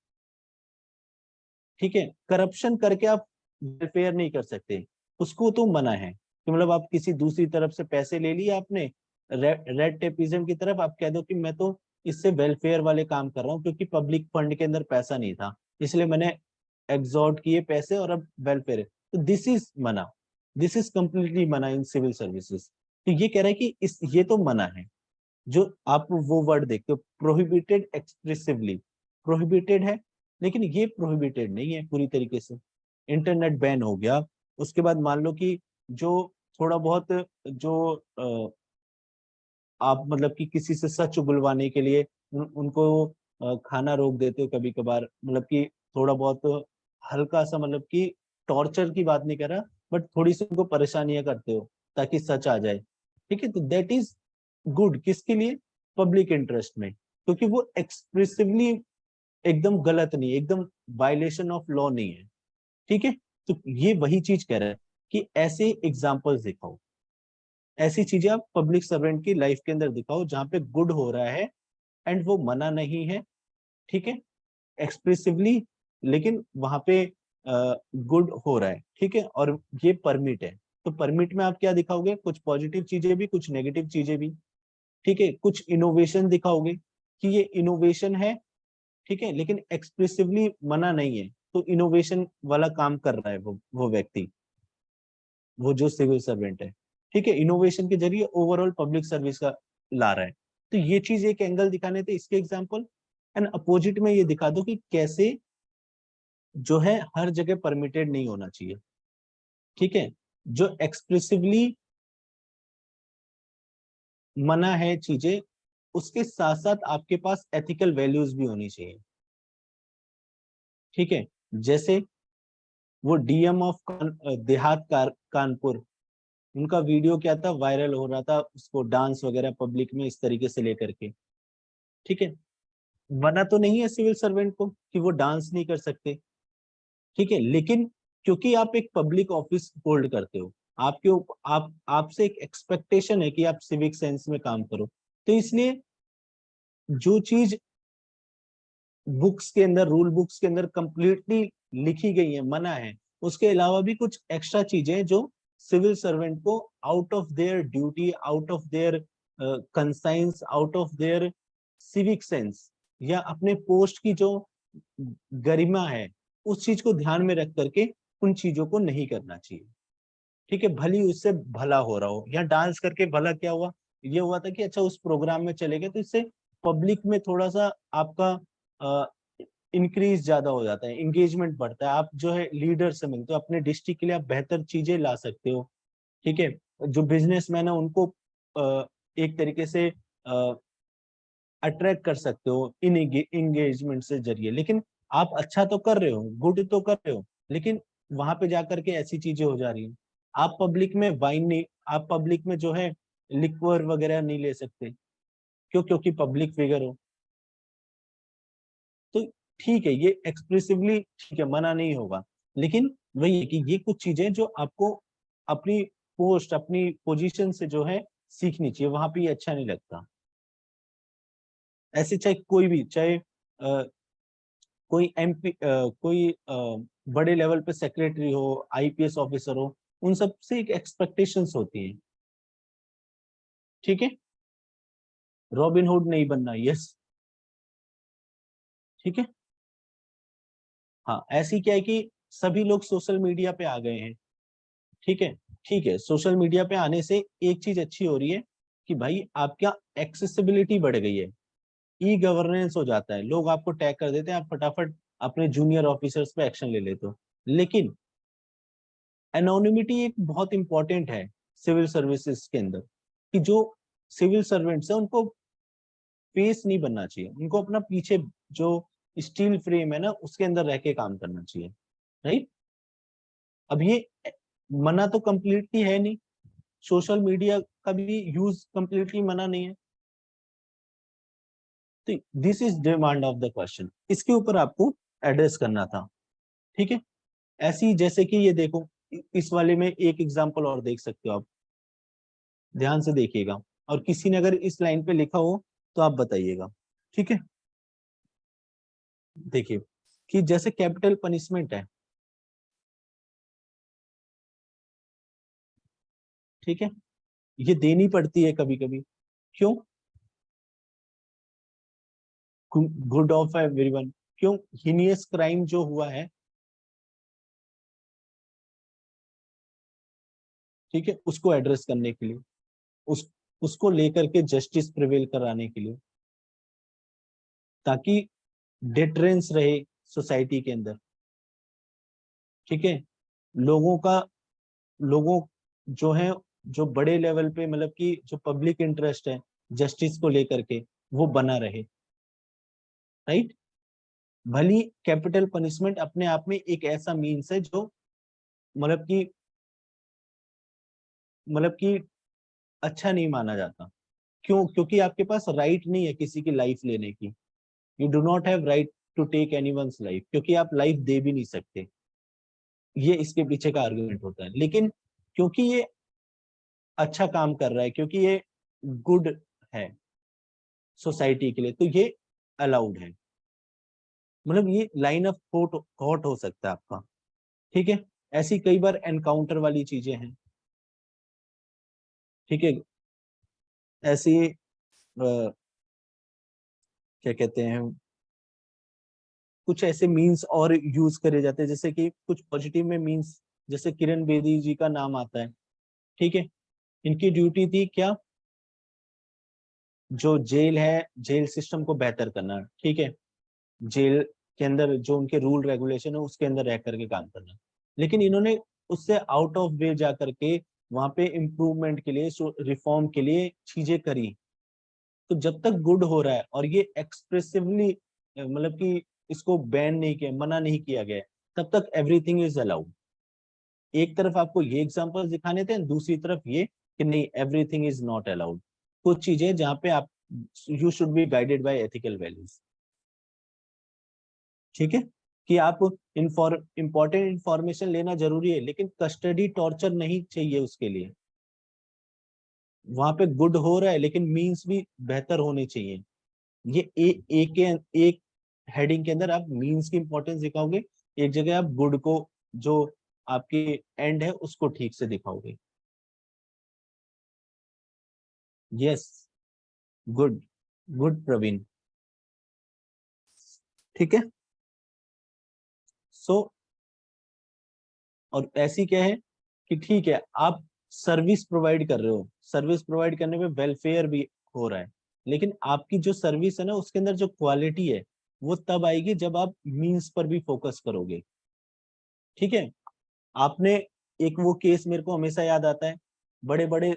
ठीक है। करप्शन करके आप वेलफेयर नहीं कर सकते, उसको तो मना है कि मतलब आप किसी दूसरी तरफ से पैसे ले लिए आपने, रेड टेपिज्म की तरफ आप कह दो कि मैं तो इससे वेलफेयर वाले काम कर रहा हूँ क्योंकि पब्लिक फंड के अंदर पैसा नहीं था, इसलिए मैंने एग्जॉर्ट किए पैसे और अब वेलफेयर, तो दिस इज मना, दिस इज कंप्लीटली मना इन सिविल सर्विसेज। तो ये कह रहा है कि इस ये तो मना है, जो आप वो वर्ड देखते हो प्रोहिबिटेड एक्सप्रेसिवली, प्रोहिबिटेड है, लेकिन ये प्रोहिबिटेड नहीं है पूरी तरीके से। इंटरनेट बैन हो गया, उसके बाद मान लो कि जो थोड़ा बहुत जो आप मतलब कि किसी से सच उगलवाने के लिए उनको खाना रोक देते हो कभी कभार, मतलब कि थोड़ा बहुत हल्का सा, मतलब कि टॉर्चर की बात नहीं कर रहा, बट थोड़ी सी उनको परेशानियां करते हो ताकि सच आ जाए, ठीक है। तो दैट इज गुड, किसके लिए, पब्लिक इंटरेस्ट में, क्योंकि वो एक्सप्रेसिवली एकदम गलत नहीं है, एकदम वायलेशन ऑफ लॉ नहीं है, ठीक है। तो ये वही चीज कह रहा है कि ऐसे एग्जाम्पल्स दिखाओ, ऐसी चीजें आप पब्लिक सर्वेंट की लाइफ के अंदर दिखाओ जहां पे गुड हो रहा है एंड वो मना नहीं है, ठीक है, एक्सप्रेसिवली, लेकिन वहां पे गुड हो रहा है, ठीक है, और ये परमिट है। तो परमिट में आप क्या दिखाओगे, कुछ पॉजिटिव चीजें भी, कुछ नेगेटिव चीजें भी, ठीक है, कुछ इनोवेशन दिखाओगे कि ये इनोवेशन है, ठीक है, लेकिन एक्सप्रेसिवली मना नहीं है, तो इनोवेशन वाला काम कर रहा है वो व्यक्ति, वो जो सिविल सर्वेंट है, ठीक है, इनोवेशन के जरिए ओवरऑल पब्लिक सर्विस का ला रहा है। तो ये चीज एक एंगल दिखाने थे इसके एग्जाम्पल, एंड अपोजिट में ये दिखा दो कि कैसे जो है हर जगह परमिटेड नहीं होना चाहिए, ठीक है, जो एक्सप्रेसिवली मना है चीजें, उसके साथ साथ आपके पास एथिकल वैल्यूज भी होनी चाहिए, ठीक है। जैसे वो डीएम ऑफ देहात कानपुर, उनका वीडियो क्या था, वायरल हो रहा था, उसको डांस वगैरह पब्लिक में इस तरीके से लेकर के, ठीक है, मना तो नहीं है सिविल सर्वेंट को कि वो डांस नहीं कर सकते, ठीक है, लेकिन क्योंकि आप एक पब्लिक ऑफिस होल्ड करते हो, आपके आप आपसे एक एक्सपेक्टेशन है कि आप सिविक सेंस में काम करो, तो इसलिए जो चीज बुक्स के अंदर, रूल बुक्स के अंदर कंप्लीटली लिखी गई है, मना है, उसके अलावा भी कुछ एक्स्ट्रा चीजें जो सिविल सर्वेंट को out of their duty, out of their conscience, out of their civic sense, या अपने पोस्ट की जो गरिमा है, उस चीज को ध्यान में रख करके उन चीजों को नहीं करना चाहिए, ठीक है, भली उससे भला हो रहा हो, या डांस करके भला क्या हुआ, ये हुआ था कि अच्छा उस प्रोग्राम में चले गए तो इससे पब्लिक में थोड़ा सा आपका इंक्रीज ज्यादा हो जाता है, इंगेजमेंट बढ़ता है, आप जो है लीडर से मिलते हो, अपने डिस्ट्रिक्ट के लिए आप बेहतर चीजें ला सकते हो, ठीक है, जो बिजनेसमैन है उनको एक तरीके से अट्रैक्ट कर सकते हो इन इंगेजमेंट से जरिए, लेकिन आप अच्छा तो कर रहे हो, गुड तो कर रहे हो, लेकिन वहां पे जाकर के ऐसी चीजें हो जा रही हैं, आप पब्लिक में वाइन नहीं, आप पब्लिक में जो है लिक्वर वगैरह नहीं ले सकते, क्यों? क्योंकि पब्लिक फिगर हो। तो ठीक है, ये एक्सप्रेसिवली ठीक है, मना नहीं होगा, लेकिन वही है कि ये कुछ चीजें जो आपको अपनी पोस्ट, अपनी पोजीशन से जो है सीखनी चाहिए, वहां पे ये अच्छा नहीं लगता। ऐसे चाहे कोई भी, चाहे कोई एमपी, कोई बड़े लेवल पे सेक्रेटरी हो, आईपीएस ऑफिसर हो, उन सब से एक एक्सपेक्टेशंस होती है। ठीक है, रॉबिन हुड नहीं बनना, यस। ठीक है, हाँ, ऐसी क्या है कि सभी लोग सोशल मीडिया पे आ गए हैं। ठीक है, ठीक है, सोशल मीडिया पे आने से एक चीज अच्छी हो रही है कि भाई आपका एक्सेसिबिलिटी बढ़ गई है, ई गवर्नेंस हो जाता है, लोग आपको टैग कर देते हैं, आप फटाफट अपने जूनियर ऑफिसर्स पे एक्शन ले लेते हो। लेकिन एनोनिमिटी एक बहुत इंपॉर्टेंट है सिविल सर्विसेज के अंदर, कि जो सिविल सर्वेंट्स है उनको फेस नहीं बनना चाहिए, उनको अपना पीछे जो स्टील फ्रेम है ना उसके अंदर रह के काम करना चाहिए। राइट? अब ये मना तो कंप्लीटली है नहीं, सोशल मीडिया का भी यूज कंप्लीटली मना नहीं है। तो this is demand of the question, इसके ऊपर आपको एड्रेस करना था। ठीक है, ऐसी जैसे कि ये देखो, इस वाले में एक एग्जांपल और देख सकते हो आप, ध्यान से देखिएगा, और किसी ने अगर इस लाइन पे लिखा हो तो आप बताइएगा। ठीक है, देखिए कि जैसे कैपिटल पनिशमेंट है, ठीक है, ये देनी पड़ती है कभी कभी। क्यों? Good of everyone. क्यों? हीनियस क्राइम जो हुआ है, ठीक है, उसको एड्रेस करने के लिए, उस उसको लेकर के जस्टिस प्रिवेल कराने के लिए, ताकि डिटरेंस रहे सोसाइटी के अंदर। ठीक है, लोगों का, लोगों जो है, जो बड़े लेवल पे मतलब कि जो पब्लिक इंटरेस्ट है जस्टिस को लेकर के, वो बना रहे। राइट? भली कैपिटल पनिशमेंट अपने आप में एक ऐसा मीन्स है जो मतलब कि, मतलब कि अच्छा नहीं माना जाता। क्यों? क्योंकि आपके पास राइट नहीं है किसी की लाइफ लेने की। You do not have right to take anyone's life, क्योंकि आप लाइफ दे भी नहीं सकते। ये इसके पीछे का आर्गुमेंट होता है। लेकिन क्योंकि ये अच्छा काम कर रहा है, क्योंकि ये गुड है सोसाइटी के लिए, तो ये अलाउड है। मतलब ये लाइन ऑफ थॉट हो सकता है आपका। ठीक है, ऐसी कई बार एनकाउंटर वाली चीजें हैं। ठीक है, ऐसी क्या कहते हैं, कुछ ऐसे मीन्स और यूज करे जाते हैं, जैसे कि कुछ पॉजिटिव में मीन्स, जैसे किरण बेदी जी का नाम आता है। ठीक है, इनकी ड्यूटी थी क्या? जो जेल है, जेल सिस्टम को बेहतर करना। ठीक है, जेल के अंदर जो उनके रूल रेगुलेशन है उसके अंदर रह करके काम करना। लेकिन इन्होंने उससे आउट ऑफ वे जा करके वहां पे इम्प्रूवमेंट के लिए, रिफॉर्म के लिए चीजें करी। तो जब तक गुड हो रहा है और ये एक्सप्रेसिवली मतलब कि इसको बैन नहीं किया, मना नहीं किया गया है, तब तक एवरीथिंग इज अलाउड। एक तरफ आपको ये एग्जांपल्स दिखाने थे, दूसरी तरफ ये कि नहीं, एवरीथिंग इज नॉट अलाउड। कुछ चीजें जहाँ पे आप, you should be guided by ethical values. ठीक है, कि आप इंपॉर्टेंट इंफॉर्मेशन लेना जरूरी है, लेकिन कस्टडी टॉर्चर नहीं चाहिए उसके लिए। वहां पे गुड हो रहा है लेकिन मीन्स भी बेहतर होने चाहिए। ये एक हेडिंग के अंदर आप मीन्स की इंपॉर्टेंस दिखाओगे, एक जगह आप गुड को, जो आपके एंड है उसको ठीक से दिखाओगे। Yes, good, good Praveen. ठीक है, सो और ऐसी क्या है कि ठीक है, आप सर्विस प्रोवाइड कर रहे हो, सर्विस प्रोवाइड करने में वेलफेयर भी हो रहा है, लेकिन आपकी जो सर्विस है ना उसके अंदर जो क्वालिटी है वो तब आएगी जब आप मीन्स पर भी फोकस करोगे। ठीक है, आपने, एक वो केस मेरे को हमेशा याद आता है, बड़े बड़े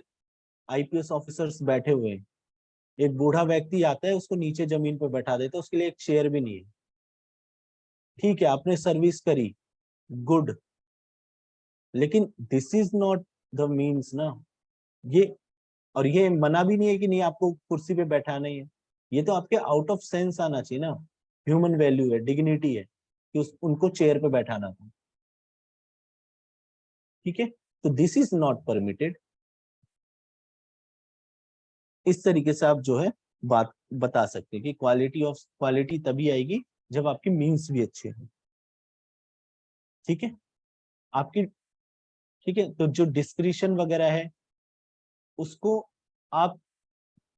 आईपीएस ऑफिसर्स बैठे हुए हैं, एक बूढ़ा व्यक्ति आता है उसको नीचे जमीन पर बैठा देता है, उसके लिए एक चेयर भी नहीं है। ठीक है, आपने सर्विस करी, गुड, लेकिन this is not the means ना। ये और ये मना भी नहीं है कि नहीं आपको कुर्सी पे बैठाना ही है, ये तो आपके आउट ऑफ सेंस आना चाहिए ना, ह्यूमन वैल्यू है, डिग्निटी है कि उनको चेयर पे बैठाना था। ठीक है, तो दिस इज नॉट परमिटेड। इस तरीके से आप जो है बात बता सकते हैं कि क्वालिटी तभी आएगी जब आपकी मीन्स भी अच्छे हैं। ठीक है आपकी, ठीक है, तो जो डिस्क्रिशन वगैरह है उसको आप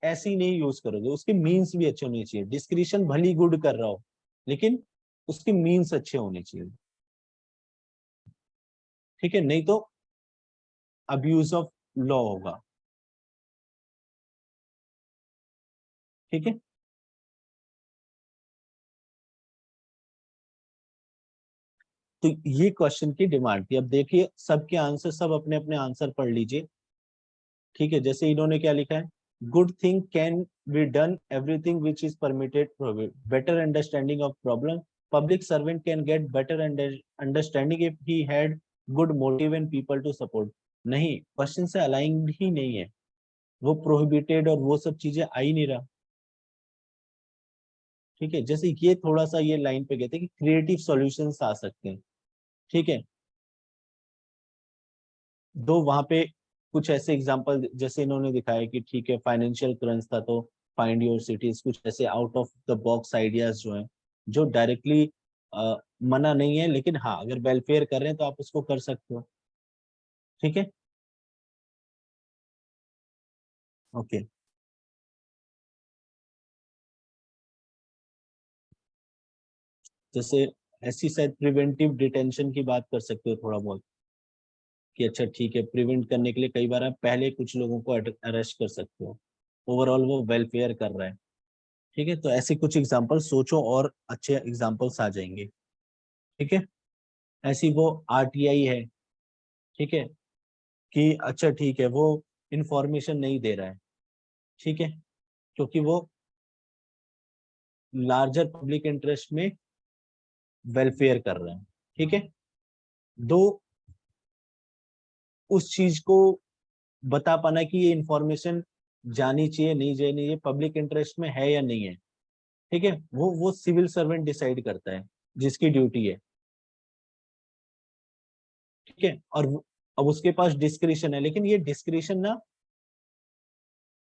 ऐसे ही नहीं यूज करोगे, उसके मीन्स भी अच्छे होने चाहिए। डिस्क्रिशन भली गुड कर रहा हो लेकिन उसके मीन्स अच्छे होने चाहिए। ठीक है, नहीं तो अब्यूज ऑफ लॉ होगा। ठीक है, तो ये क्वेश्चन की डिमांड थी। अब देखिए सबके आंसर, सब अपने अपने आंसर पढ़ लीजिए। ठीक है, जैसे इन्होंने क्या लिखा है, good thing can be done, everything which is permitted prohibit, better understanding of problem, public servant can get better understanding if he had good motive and people to support. नहीं, क्वेश्चन से अलाइंड ही नहीं है, वो prohibited और वो सब चीजें आ ही नहीं रहा। ठीक है, जैसे ये थोड़ा सा ये लाइन पे कहते हैं कि क्रिएटिव सॉल्यूशंस आ सकते हैं। ठीक है, दो वहां पे कुछ ऐसे एग्जांपल जैसे इन्होंने दिखाया कि ठीक है फाइनेंशियल क्रंच था तो फाइंड योर सिटीज, कुछ ऐसे out of the box ideas जो हैं, जो डायरेक्टली मना नहीं है, लेकिन हाँ अगर वेलफेयर कर रहे हैं तो आप उसको कर सकते हो। ठीक है, ओके। जैसे ऐसी शायद प्रिवेंटिव डिटेंशन की बात कर सकते हो थोड़ा बहुत, कि अच्छा ठीक है प्रिवेंट करने के लिए कई बार आप पहले कुछ लोगों को अरेस्ट कर सकते हो, ओवरऑल वो वेलफेयर कर रहा है। ठीक है, तो ऐसे कुछ एग्जांपल सोचो और अच्छे एग्जांपल्स आ जाएंगे। ठीक है, ऐसी वो आरटीआई है। ठीक है, कि अच्छा ठीक है वो इंफॉर्मेशन नहीं दे रहा है। ठीक है, क्योंकि वो लार्जर पब्लिक इंटरेस्ट में वेलफेयर कर रहे हैं। ठीक है, दो उस चीज को बता पाना कि ये इंफॉर्मेशन जानी चाहिए नहीं जानी चाहिए, पब्लिक इंटरेस्ट में है या नहीं है। ठीक है, वो सिविल सर्वेंट डिसाइड करता है, जिसकी ड्यूटी है। ठीक है, और अब उसके पास डिस्क्रिशन है, लेकिन ये डिस्क्रिशन ना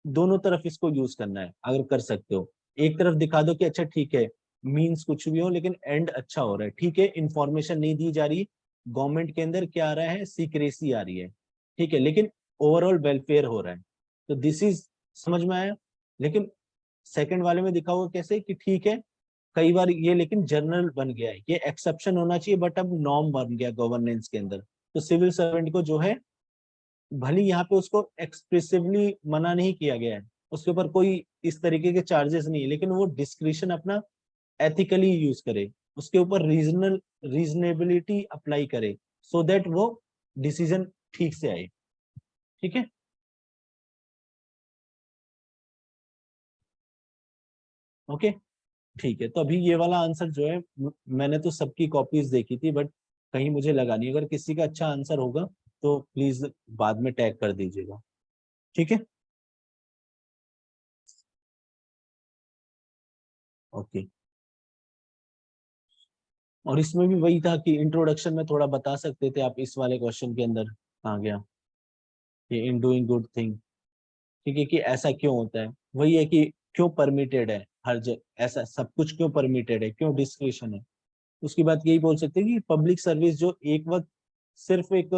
दोनों तरफ इसको यूज करना है अगर कर सकते हो। एक तरफ दिखा दो कि अच्छा ठीक है मींस कुछ भी हो लेकिन एंड अच्छा हो रहा है। ठीक है, इंफॉर्मेशन नहीं दी जा रही, गवर्नमेंट के अंदर क्या आ रहा है, सीक्रेसी आ रही है। ठीक है, लेकिन ओवरऑल वेलफेयर हो रहा है, तो दिस इज, समझ में आया। लेकिन सेकंड वाले में दिखा हुआ कैसे कि ठीक है कई बार ये लेकिन जर्नल बन गया है, ये एक्सेप्शन होना चाहिए बट अब नॉर्म बन गया गवर्नेंस के अंदर। तो सिविल सर्वेंट को जो है, भले यहाँ पे उसको एक्सप्रेसिवली मना नहीं किया गया है, उसके ऊपर कोई इस तरीके के चार्जेस नहीं है, लेकिन वो डिस्क्रिशन अपना एथिकली यूज करे, उसके ऊपर रीजनेबिलिटी अप्लाई करे, सो दैट वो डिसीजन ठीक से आए। ठीक है, ओके। ठीक है, तो अभी ये वाला आंसर जो है मैंने तो सबकी कॉपीज देखी थी बट कहीं मुझे लगा नहीं, अगर किसी का अच्छा आंसर होगा तो प्लीज बाद में टैग कर दीजिएगा। ठीक है, ओके। और इसमें भी वही था कि इंट्रोडक्शन में थोड़ा बता सकते थे आप, इस वाले क्वेश्चन के अंदर कहाँ गया कि इन डूइंग गुड थिंग। ठीक है, कि ऐसा क्यों होता है, वही है कि क्यों परमिटेड है हर जगह, ऐसा सब कुछ क्यों परमिटेड है, क्यों डिस्क्रिशन है। उसकी बात यही बोल सकते हैं कि पब्लिक सर्विस जो एक वक्त सिर्फ एक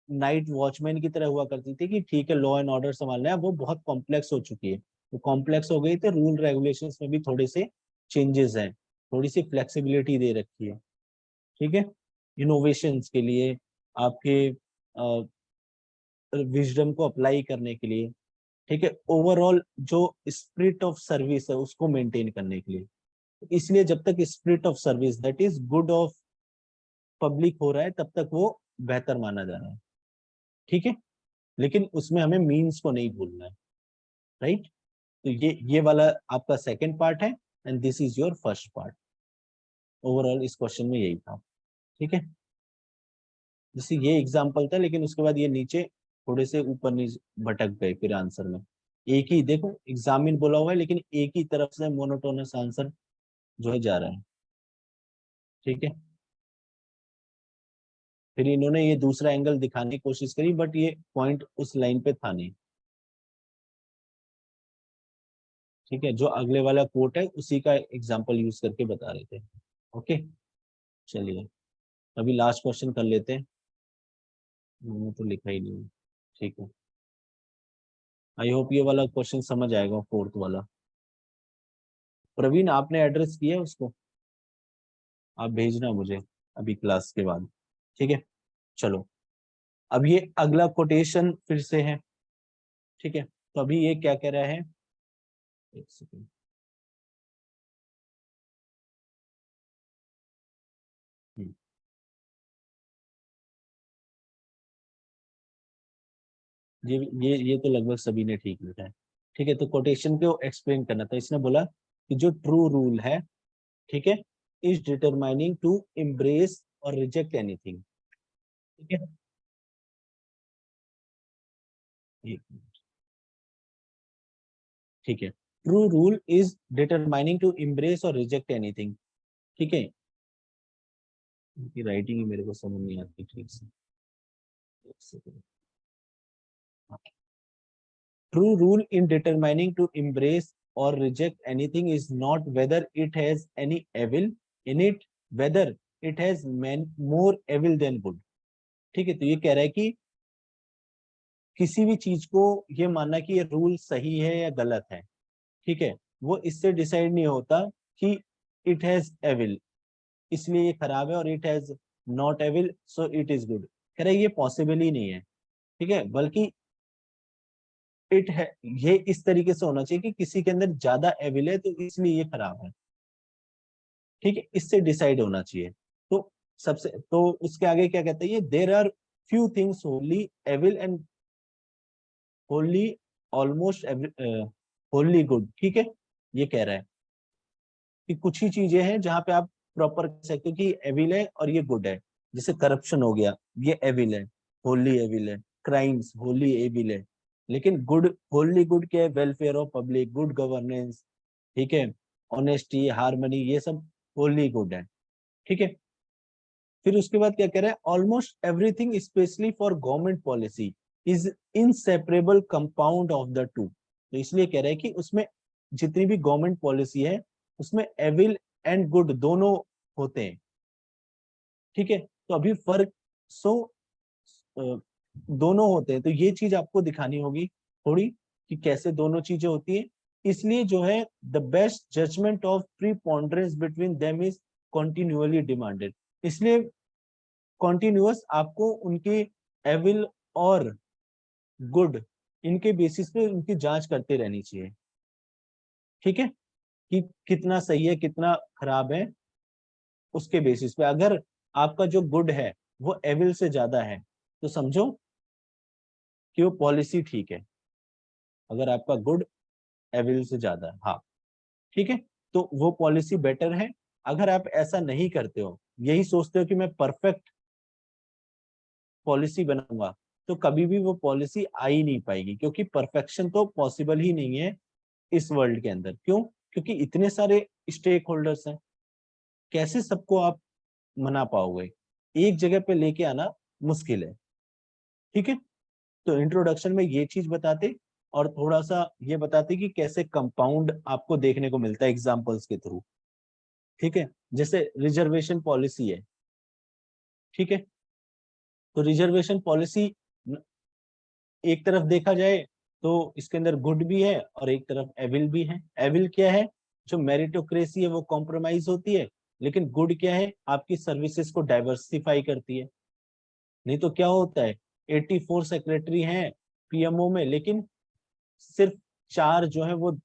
नाइट वॉचमैन की तरह हुआ करती थी कि ठीक है लॉ एंड ऑर्डर संभालना है, वो बहुत कॉम्प्लेक्स हो चुकी है। वो कॉम्प्लेक्स हो गई तो रूल रेगुलेशंस में भी थोड़े से चेंजेस हैं, थोड़ी सी फ्लेक्सिबिलिटी दे रखी है। ठीक है, इनोवेशंस के लिए, आपके विजडम को अप्लाई करने के लिए। ठीक है, ओवरऑल जो स्पिरिट ऑफ सर्विस है उसको मेंटेन करने के लिए। इसलिए जब तक spirit of service that is good of public हो रहा है तब तक वो बेहतर माना जा रहा है। ठीक है, लेकिन उसमें हमें मीन्स को नहीं भूलना है। राइट, तो ये वाला आपका सेकंड पार्ट है and this is your first part. Overall इस क्वेश्चन में यही था। ठीक है, जैसे ये एग्जाम्पल था लेकिन उसके बाद ये नीचे थोड़े से ऊपर नीचे भटक गए फिर आंसर में। एक ही देखो एग्जामिन बोला हुआ है लेकिन एक ही तरफ से मोनोटोनस आंसर जो है जा रहा है। ठीक है, फिर इन्होंने ये दूसरा एंगल दिखाने की कोशिश करी बट ये पॉइंट उस लाइन पे था नहीं। ठीक है, जो अगले वाला कोट है उसी का एग्जांपल यूज करके बता रहे थे। ओके, चलिए अभी लास्ट क्वेश्चन कर लेते हैं। मैंने तो लिखा ही नहीं है। ठीक है, आई होप ये वाला क्वेश्चन समझ आएगा, फोर्थ वाला। प्रवीण आपने एड्रेस किया उसको, आप भेजना मुझे अभी क्लास के बाद। ठीक है, चलो अब ये अगला कोटेशन फिर से है। ठीक है, तो अभी ये क्या कह रहा है, एक सेकंड। ये तो लगभग सभी ने ठीक लिखा है। ठीक है, तो कोटेशन को एक्सप्लेन करना था। इसने बोला कि जो ट्रू रूल है, ठीक है, इज डिटरमाइनिंग टू एम्ब्रेस और रिजेक्ट एनीथिंग। ठीक है, एक मिनट। ठीक है, true rule is determining to embrace और रिजेक्ट एनीथिंग। ठीक है, इनकी राइटिंग ही मेरे को समझ नहीं आती ठीक से। एक second. True rule in determining to embrace or reject anything is not whether it has any evil in it, whether it has more evil than good. ठीक है, तो ये कह रहा है कि किसी भी चीज को ये मानना कि ये रूल सही है या गलत है, ठीक है, वो इससे डिसाइड नहीं होता कि इट हैज एविल इसलिए ये खराब है और it has not evil so it is good. कह रहा है ये पॉसिबल ही नहीं है। ठीक है, बल्कि इट है, ये इस तरीके से होना चाहिए कि किसी के अंदर ज्यादा एविल है तो इसलिए ये खराब है। ठीक है, इससे डिसाइड होना चाहिए। तो सबसे तो उसके आगे क्या कहते हैं, ये there are few things wholly evil and wholly almost wholly good. ठीक है, ये कह रहा है कि कुछ ही चीजें हैं जहां पे आप प्रॉपर कह सकते हो कि एविल है और ये गुड है। जैसे करप्शन हो गया, ये एविल है, होली एविल है। क्राइम्स होली एविल है। लेकिन गुड, होली गुड क्या है, welfare of public, good governance, ठीक है, ऑनेस्टी, हार्मनी, ये सब होली गुड है। ठीक है, फिर उसके बाद क्या कह रहा है, almost everything specially for government policy is inseparable compound of the two. तो इसलिए कह रहा है कि उसमें जितनी भी गवर्नमेंट पॉलिसी है उसमें एविल एंड गुड दोनों होते हैं। ठीक है, तो अभी फर्क सो दोनों होते हैं, तो ये चीज आपको दिखानी होगी थोड़ी कि कैसे दोनों चीजें होती है। इसलिए जो है the best judgement of preponderance between them is continuously demanded. इसलिए कॉन्टिन्यूअस आपको उनके एविल और गुड इनके बेसिस पे उनकी जांच करते रहनी चाहिए। ठीक है, कि कितना सही है कितना खराब है, उसके बेसिस पे अगर आपका जो गुड है वो एविल से ज्यादा है तो समझो कि वो पॉलिसी ठीक है। अगर आपका गुड एविल से ज्यादा है, हाँ, ठीक है, तो वो पॉलिसी बेटर है। अगर आप ऐसा नहीं करते हो, यही सोचते हो कि मैं परफेक्ट पॉलिसी बनाऊंगा, तो कभी भी वो पॉलिसी आ ही नहीं पाएगी, क्योंकि परफेक्शन तो पॉसिबल ही नहीं है इस वर्ल्ड के अंदर। क्यों? क्योंकि इतने सारे स्टेक होल्डर्स हैं, कैसे सबको आप मना पाओगे? एक जगह पे लेके आना मुश्किल है। ठीक है, तो इंट्रोडक्शन में ये चीज बताते और थोड़ा सा ये बताते कि कैसे कंपाउंड आपको देखने को मिलता है एग्जांपल्स के थ्रू। ठीक है, जैसे रिजर्वेशन पॉलिसी है। ठीक है, तो रिजर्वेशन पॉलिसी एक तरफ देखा जाए तो इसके अंदर गुड भी है और एक तरफ एविल भी है। एविल क्या है, जो मेरिटोक्रेसी है वो कॉम्प्रोमाइज होती है। लेकिन गुड क्या है, आपकी सर्विसेज को डाइवर्सिफाई करती है। नहीं तो क्या होता है, 84 सेक्रेटरी हैं पीएमओ में, लेकिन सिर्फ 4 जो है वो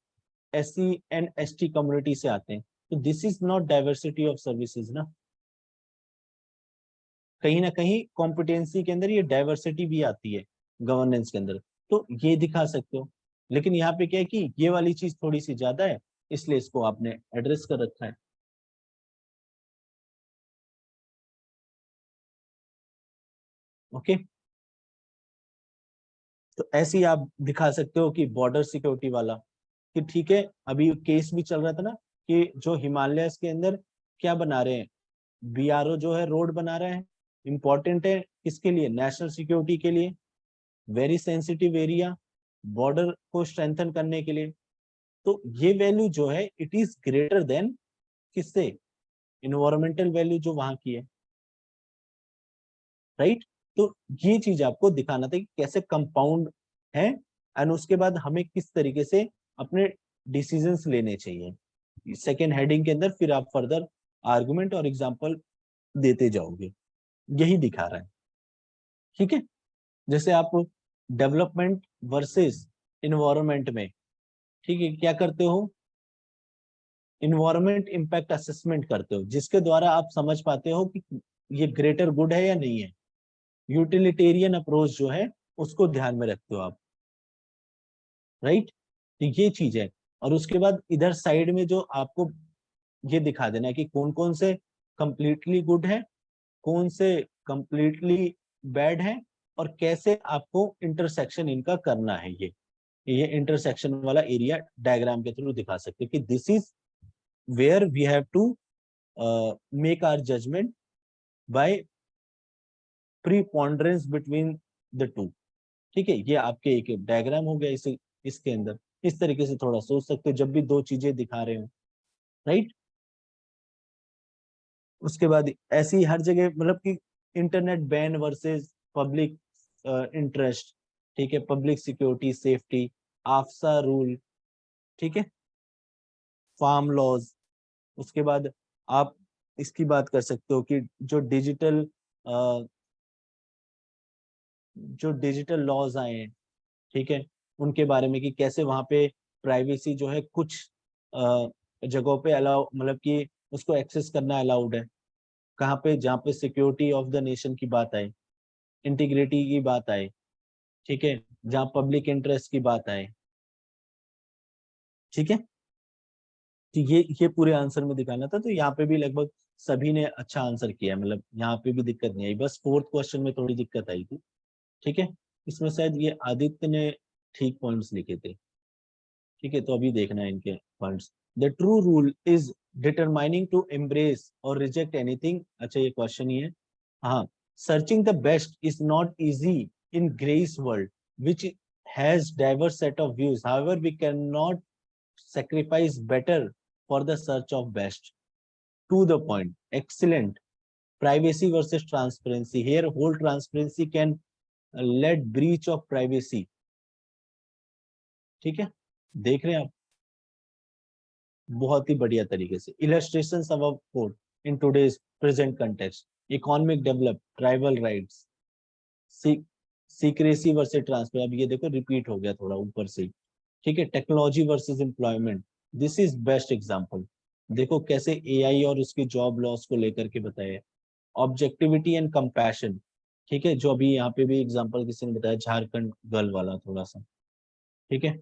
एससी एंड एसटी कम्युनिटी से आते हैं। तो this is not diversity of services ना। कहीं ना कहीं कॉम्पिटेंसी के अंदर ये डाइवर्सिटी भी आती है गवर्नेंस के अंदर, तो ये दिखा सकते हो। लेकिन यहाँ पे क्या है कि ये वाली चीज थोड़ी सी ज्यादा है, इसलिए इसको आपने एड्रेस कर रखा है। ओके, तो ऐसे ही आप दिखा सकते हो कि बॉर्डर सिक्योरिटी वाला, कि ठीक है अभी केस भी चल रहा था ना कि जो हिमालयस के अंदर क्या बना रहे हैं, बीआरओ जो है रोड बना रहे हैं, इंपॉर्टेंट है किसके लिए, नेशनल सिक्योरिटी के लिए, वेरी सेंसिटिव एरिया, बॉर्डर को स्ट्रेंथन करने के लिए। तो ये वैल्यू जो है इट इज ग्रेटर देन किससे, इन्वायरमेंटल वैल्यू जो वहां की है, राइट। तो ये चीज आपको दिखाना था कि कैसे कंपाउंड है, एंड उसके बाद हमें किस तरीके से अपने डिसीजंस लेने चाहिए सेकेंड हेडिंग के अंदर, फिर आप फर्दर आर्गुमेंट और एग्जांपल देते जाओगे, यही दिखा रहा है। ठीक है, जैसे आप डेवलपमेंट वर्सेस इन्वायरमेंट में, ठीक है, क्या करते हो, इन्वायरमेंट इम्पैक्ट असेसमेंट करते हो, जिसके द्वारा आप समझ पाते हो कि ये ग्रेटर गुड है या नहीं है। यूटिलिटेरियन अप्रोच जो है उसको ध्यान में रखते हो आप, राइट। तो ये चीज है। और उसके बाद इधर साइड में जो आपको ये दिखा देना है कि कौन कौन से कंप्लीटली गुड है, कौन से कंप्लीटली बैड है, और कैसे आपको इंटरसेक्शन इनका करना है। ये इंटरसेक्शन वाला एरिया डायग्राम के थ्रू दिखा सकते हैं कि this is where we have to make our judgement by preponderance between the two. ठीक है, ये आपके एक डायग्राम हो गया, इसे इसके अंदर इस तरीके से थोड़ा सोच सकते हो जब भी दो चीजें दिखा रहे हो, राइट। उसके बाद ऐसी ही हर जगह मतलब कि internet ban versus public interest, ठीक है, पब्लिक सिक्योरिटी सेफ्टी, आफ्सा रूल, ठीक है, फार्म लॉज। उसके बाद आप इसकी बात कर सकते हो कि जो डिजिटल लॉज आए हैं, ठीक है, उनके बारे में कि कैसे वहां पे प्राइवेसी जो है कुछ जगहों पे अलाउ, मतलब कि उसको एक्सेस करना अलाउड है, कहाँ पे जहाँ पे सिक्योरिटी ऑफ द नेशन की बात आए, इंटीग्रिटी की बात आए, ठीक है, जहाँ पब्लिक इंटरेस्ट की बात आए, ठीक है। तो ये पूरे आंसर में दिखाना था, तो यहाँ पे भी लगभग सभी ने अच्छा आंसर किया, मतलब यहाँ पे भी दिक्कत नहीं आई, बस फोर्थ क्वेश्चन में थोड़ी दिक्कत आई थी, ठीक है। इसमें शायद ये आदित्य ने ठीक पॉइंट्स लिखे थे, ठीक है, तो अभी देखना है इनके points. The true rule is determining to embrace और रिजेक्ट एनीथिंग, अच्छा ये क्वेश्चन ही है। हाँ, searching the best is not easy in grace world which has diverse set of views, however we can not sacrifice better for the search of best. To the point, excellent. Privacy versus transparency, here whole transparency can lead breach of privacy, ठीक है, देख रहे हैं आप, बहुत ही बढ़िया तरीके से illustration of code in today's present context, economic develop, tribal rights, secrecy versus transparency, अब ये देखो रिपीट हो गया थोड़ा ऊपर से, ठीक है, technology versus employment, this is best example, देखो कैसे एआई और उसकी जॉब लॉस को लेकर के बताया, ऑब्जेक्टिविटी एंड कंपैशन, ठीक है, जो अभी यहाँ पे भी एग्जांपल किसी ने बताया झारखंड गर्ल वाला थोड़ा सा, ठीक है।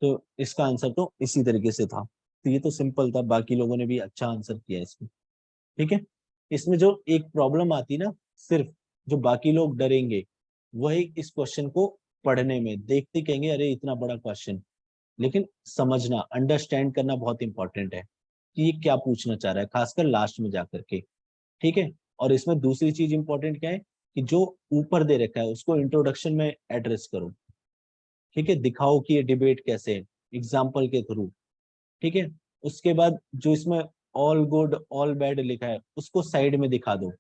तो इसका आंसर तो इसी तरीके से था, तो ये तो सिंपल था, बाकी लोगों ने भी अच्छा आंसर किया इसमें, ठीक है। इसमें जो एक प्रॉब्लम आती ना, सिर्फ जो बाकी लोग डरेंगे वही इस क्वेश्चन को पढ़ने में, देखते कहेंगे अरे इतना बड़ा क्वेश्चन, लेकिन समझना अंडरस्टैंड करना बहुत इंपॉर्टेंट है कि ये क्या पूछना चाह रहा है, खासकर लास्ट में जाकर के, ठीक है। और इसमें दूसरी चीज इंपॉर्टेंट क्या है कि जो ऊपर दे रखा है उसको इंट्रोडक्शन में एड्रेस करो, ठीक है, दिखाओ कि ये डिबेट कैसे है एग्जाम्पल के थ्रू, ठीक है। उसके बाद जो इसमें ऑल गुड ऑल बैड लिखा है उसको साइड में दिखा दो,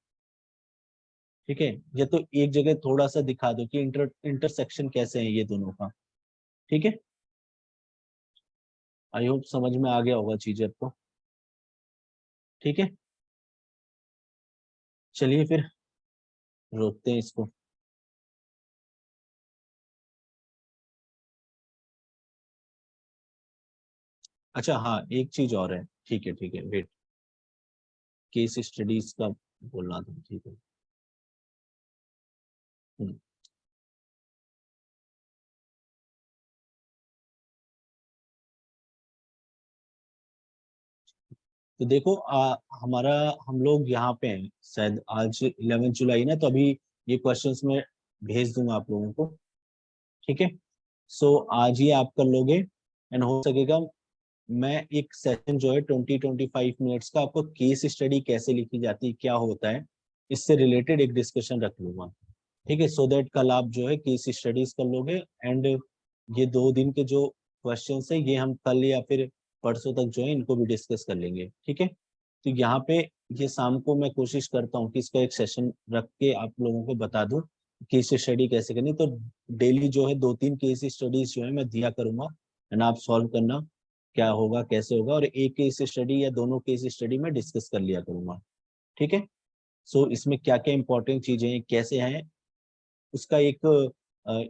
ठीक है, या तो एक जगह थोड़ा सा दिखा दो कि इंटरसेक्शन कैसे है ये दोनों का, ठीक है। आई होप समझ में आ गया होगा चीजें आपको, ठीक है। चलिए फिर रोकते हैं इसको। अच्छा हाँ, एक चीज और है, ठीक है वेट, केस स्टडीज का बोलना था, ठीक है। हम्म, तो देखो हमारा, हम लोग यहाँ पे हैं शायद आज 11 जुलाई ना, तो अभी ये क्वेश्चंस मैं भेज दूंगा आप लोगों को, ठीक है। सो आज ही आप कर लोगे, एंड हो सकेगा मैं एक सेशन जो है 20-25 मिनट्स का आपको केस स्टडी कैसे लिखी जाती है, क्या होता है, इससे रिलेटेड एक डिस्कशन रख लूंगा। ठीक है, सो दैट कल आप जो है केस स्टडीज कर लोगे, एंड ये 2 दिन के जो क्वेश्चन है ये हम कल या फिर परसों तक जो है इनको भी डिस्कस कर लेंगे। ठीक है, तो यहाँ पे ये शाम को मैं कोशिश करता हूँ कि इसका एक सेशन रख के आप लोगों को बता दूं केस स्टडी कैसे करनी। तो डेली जो है 2-3 केस स्टडीज जो है मैं दिया करूंगा, एंड आप सॉल्व करना क्या होगा कैसे होगा, और एक केस स्टडी या दोनों केस स्टडी में डिस्कस कर लिया करूंगा। ठीक है, सो इसमें क्या क्या इंपॉर्टेंट चीजें हैं कैसे हैं उसका एक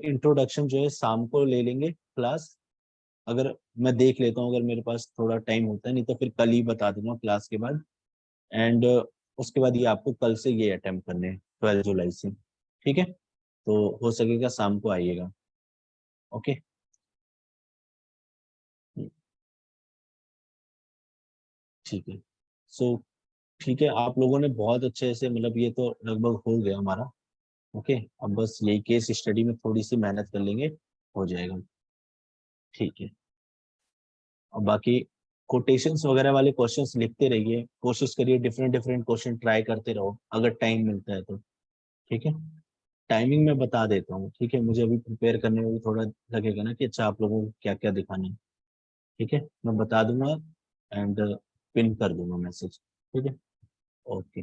इंट्रोडक्शन जो है शाम को ले लेंगे क्लास। अगर मैं देख लेता हूँ, अगर मेरे पास थोड़ा टाइम होता है, नहीं तो फिर कल ही बता दूंगा क्लास के बाद। एंड उसके बाद ये आपको कल से ये अटेम्प्ट करने हैं 12 जुलाई से। ठीक है, तो हो सकेगा शाम को आइएगा। ओके, ठीक है। सो ठीक है, आप लोगों ने बहुत अच्छे से, मतलब ये तो लगभग हो गया हमारा। ओके, अब बस यही केस स्टडी में थोड़ी सी मेहनत कर लेंगे, हो जाएगा। ठीक है, और बाकी कोटेशंस वगैरह वाले क्वेश्चंस लिखते रहिए, कोशिश करिए डिफरेंट डिफरेंट क्वेश्चन ट्राई करते रहो अगर टाइम मिलता है तो। ठीक है, टाइमिंग मैं बता देता हूँ। ठीक है, मुझे अभी प्रिपेयर करने में भी थोड़ा लगेगा ना कि अच्छा आप लोगों को क्या क्या दिखाना है। ठीक है, मैं बता दूंगा, एंड पिन कर दूंगा मैसेज। ठीक है, ओके।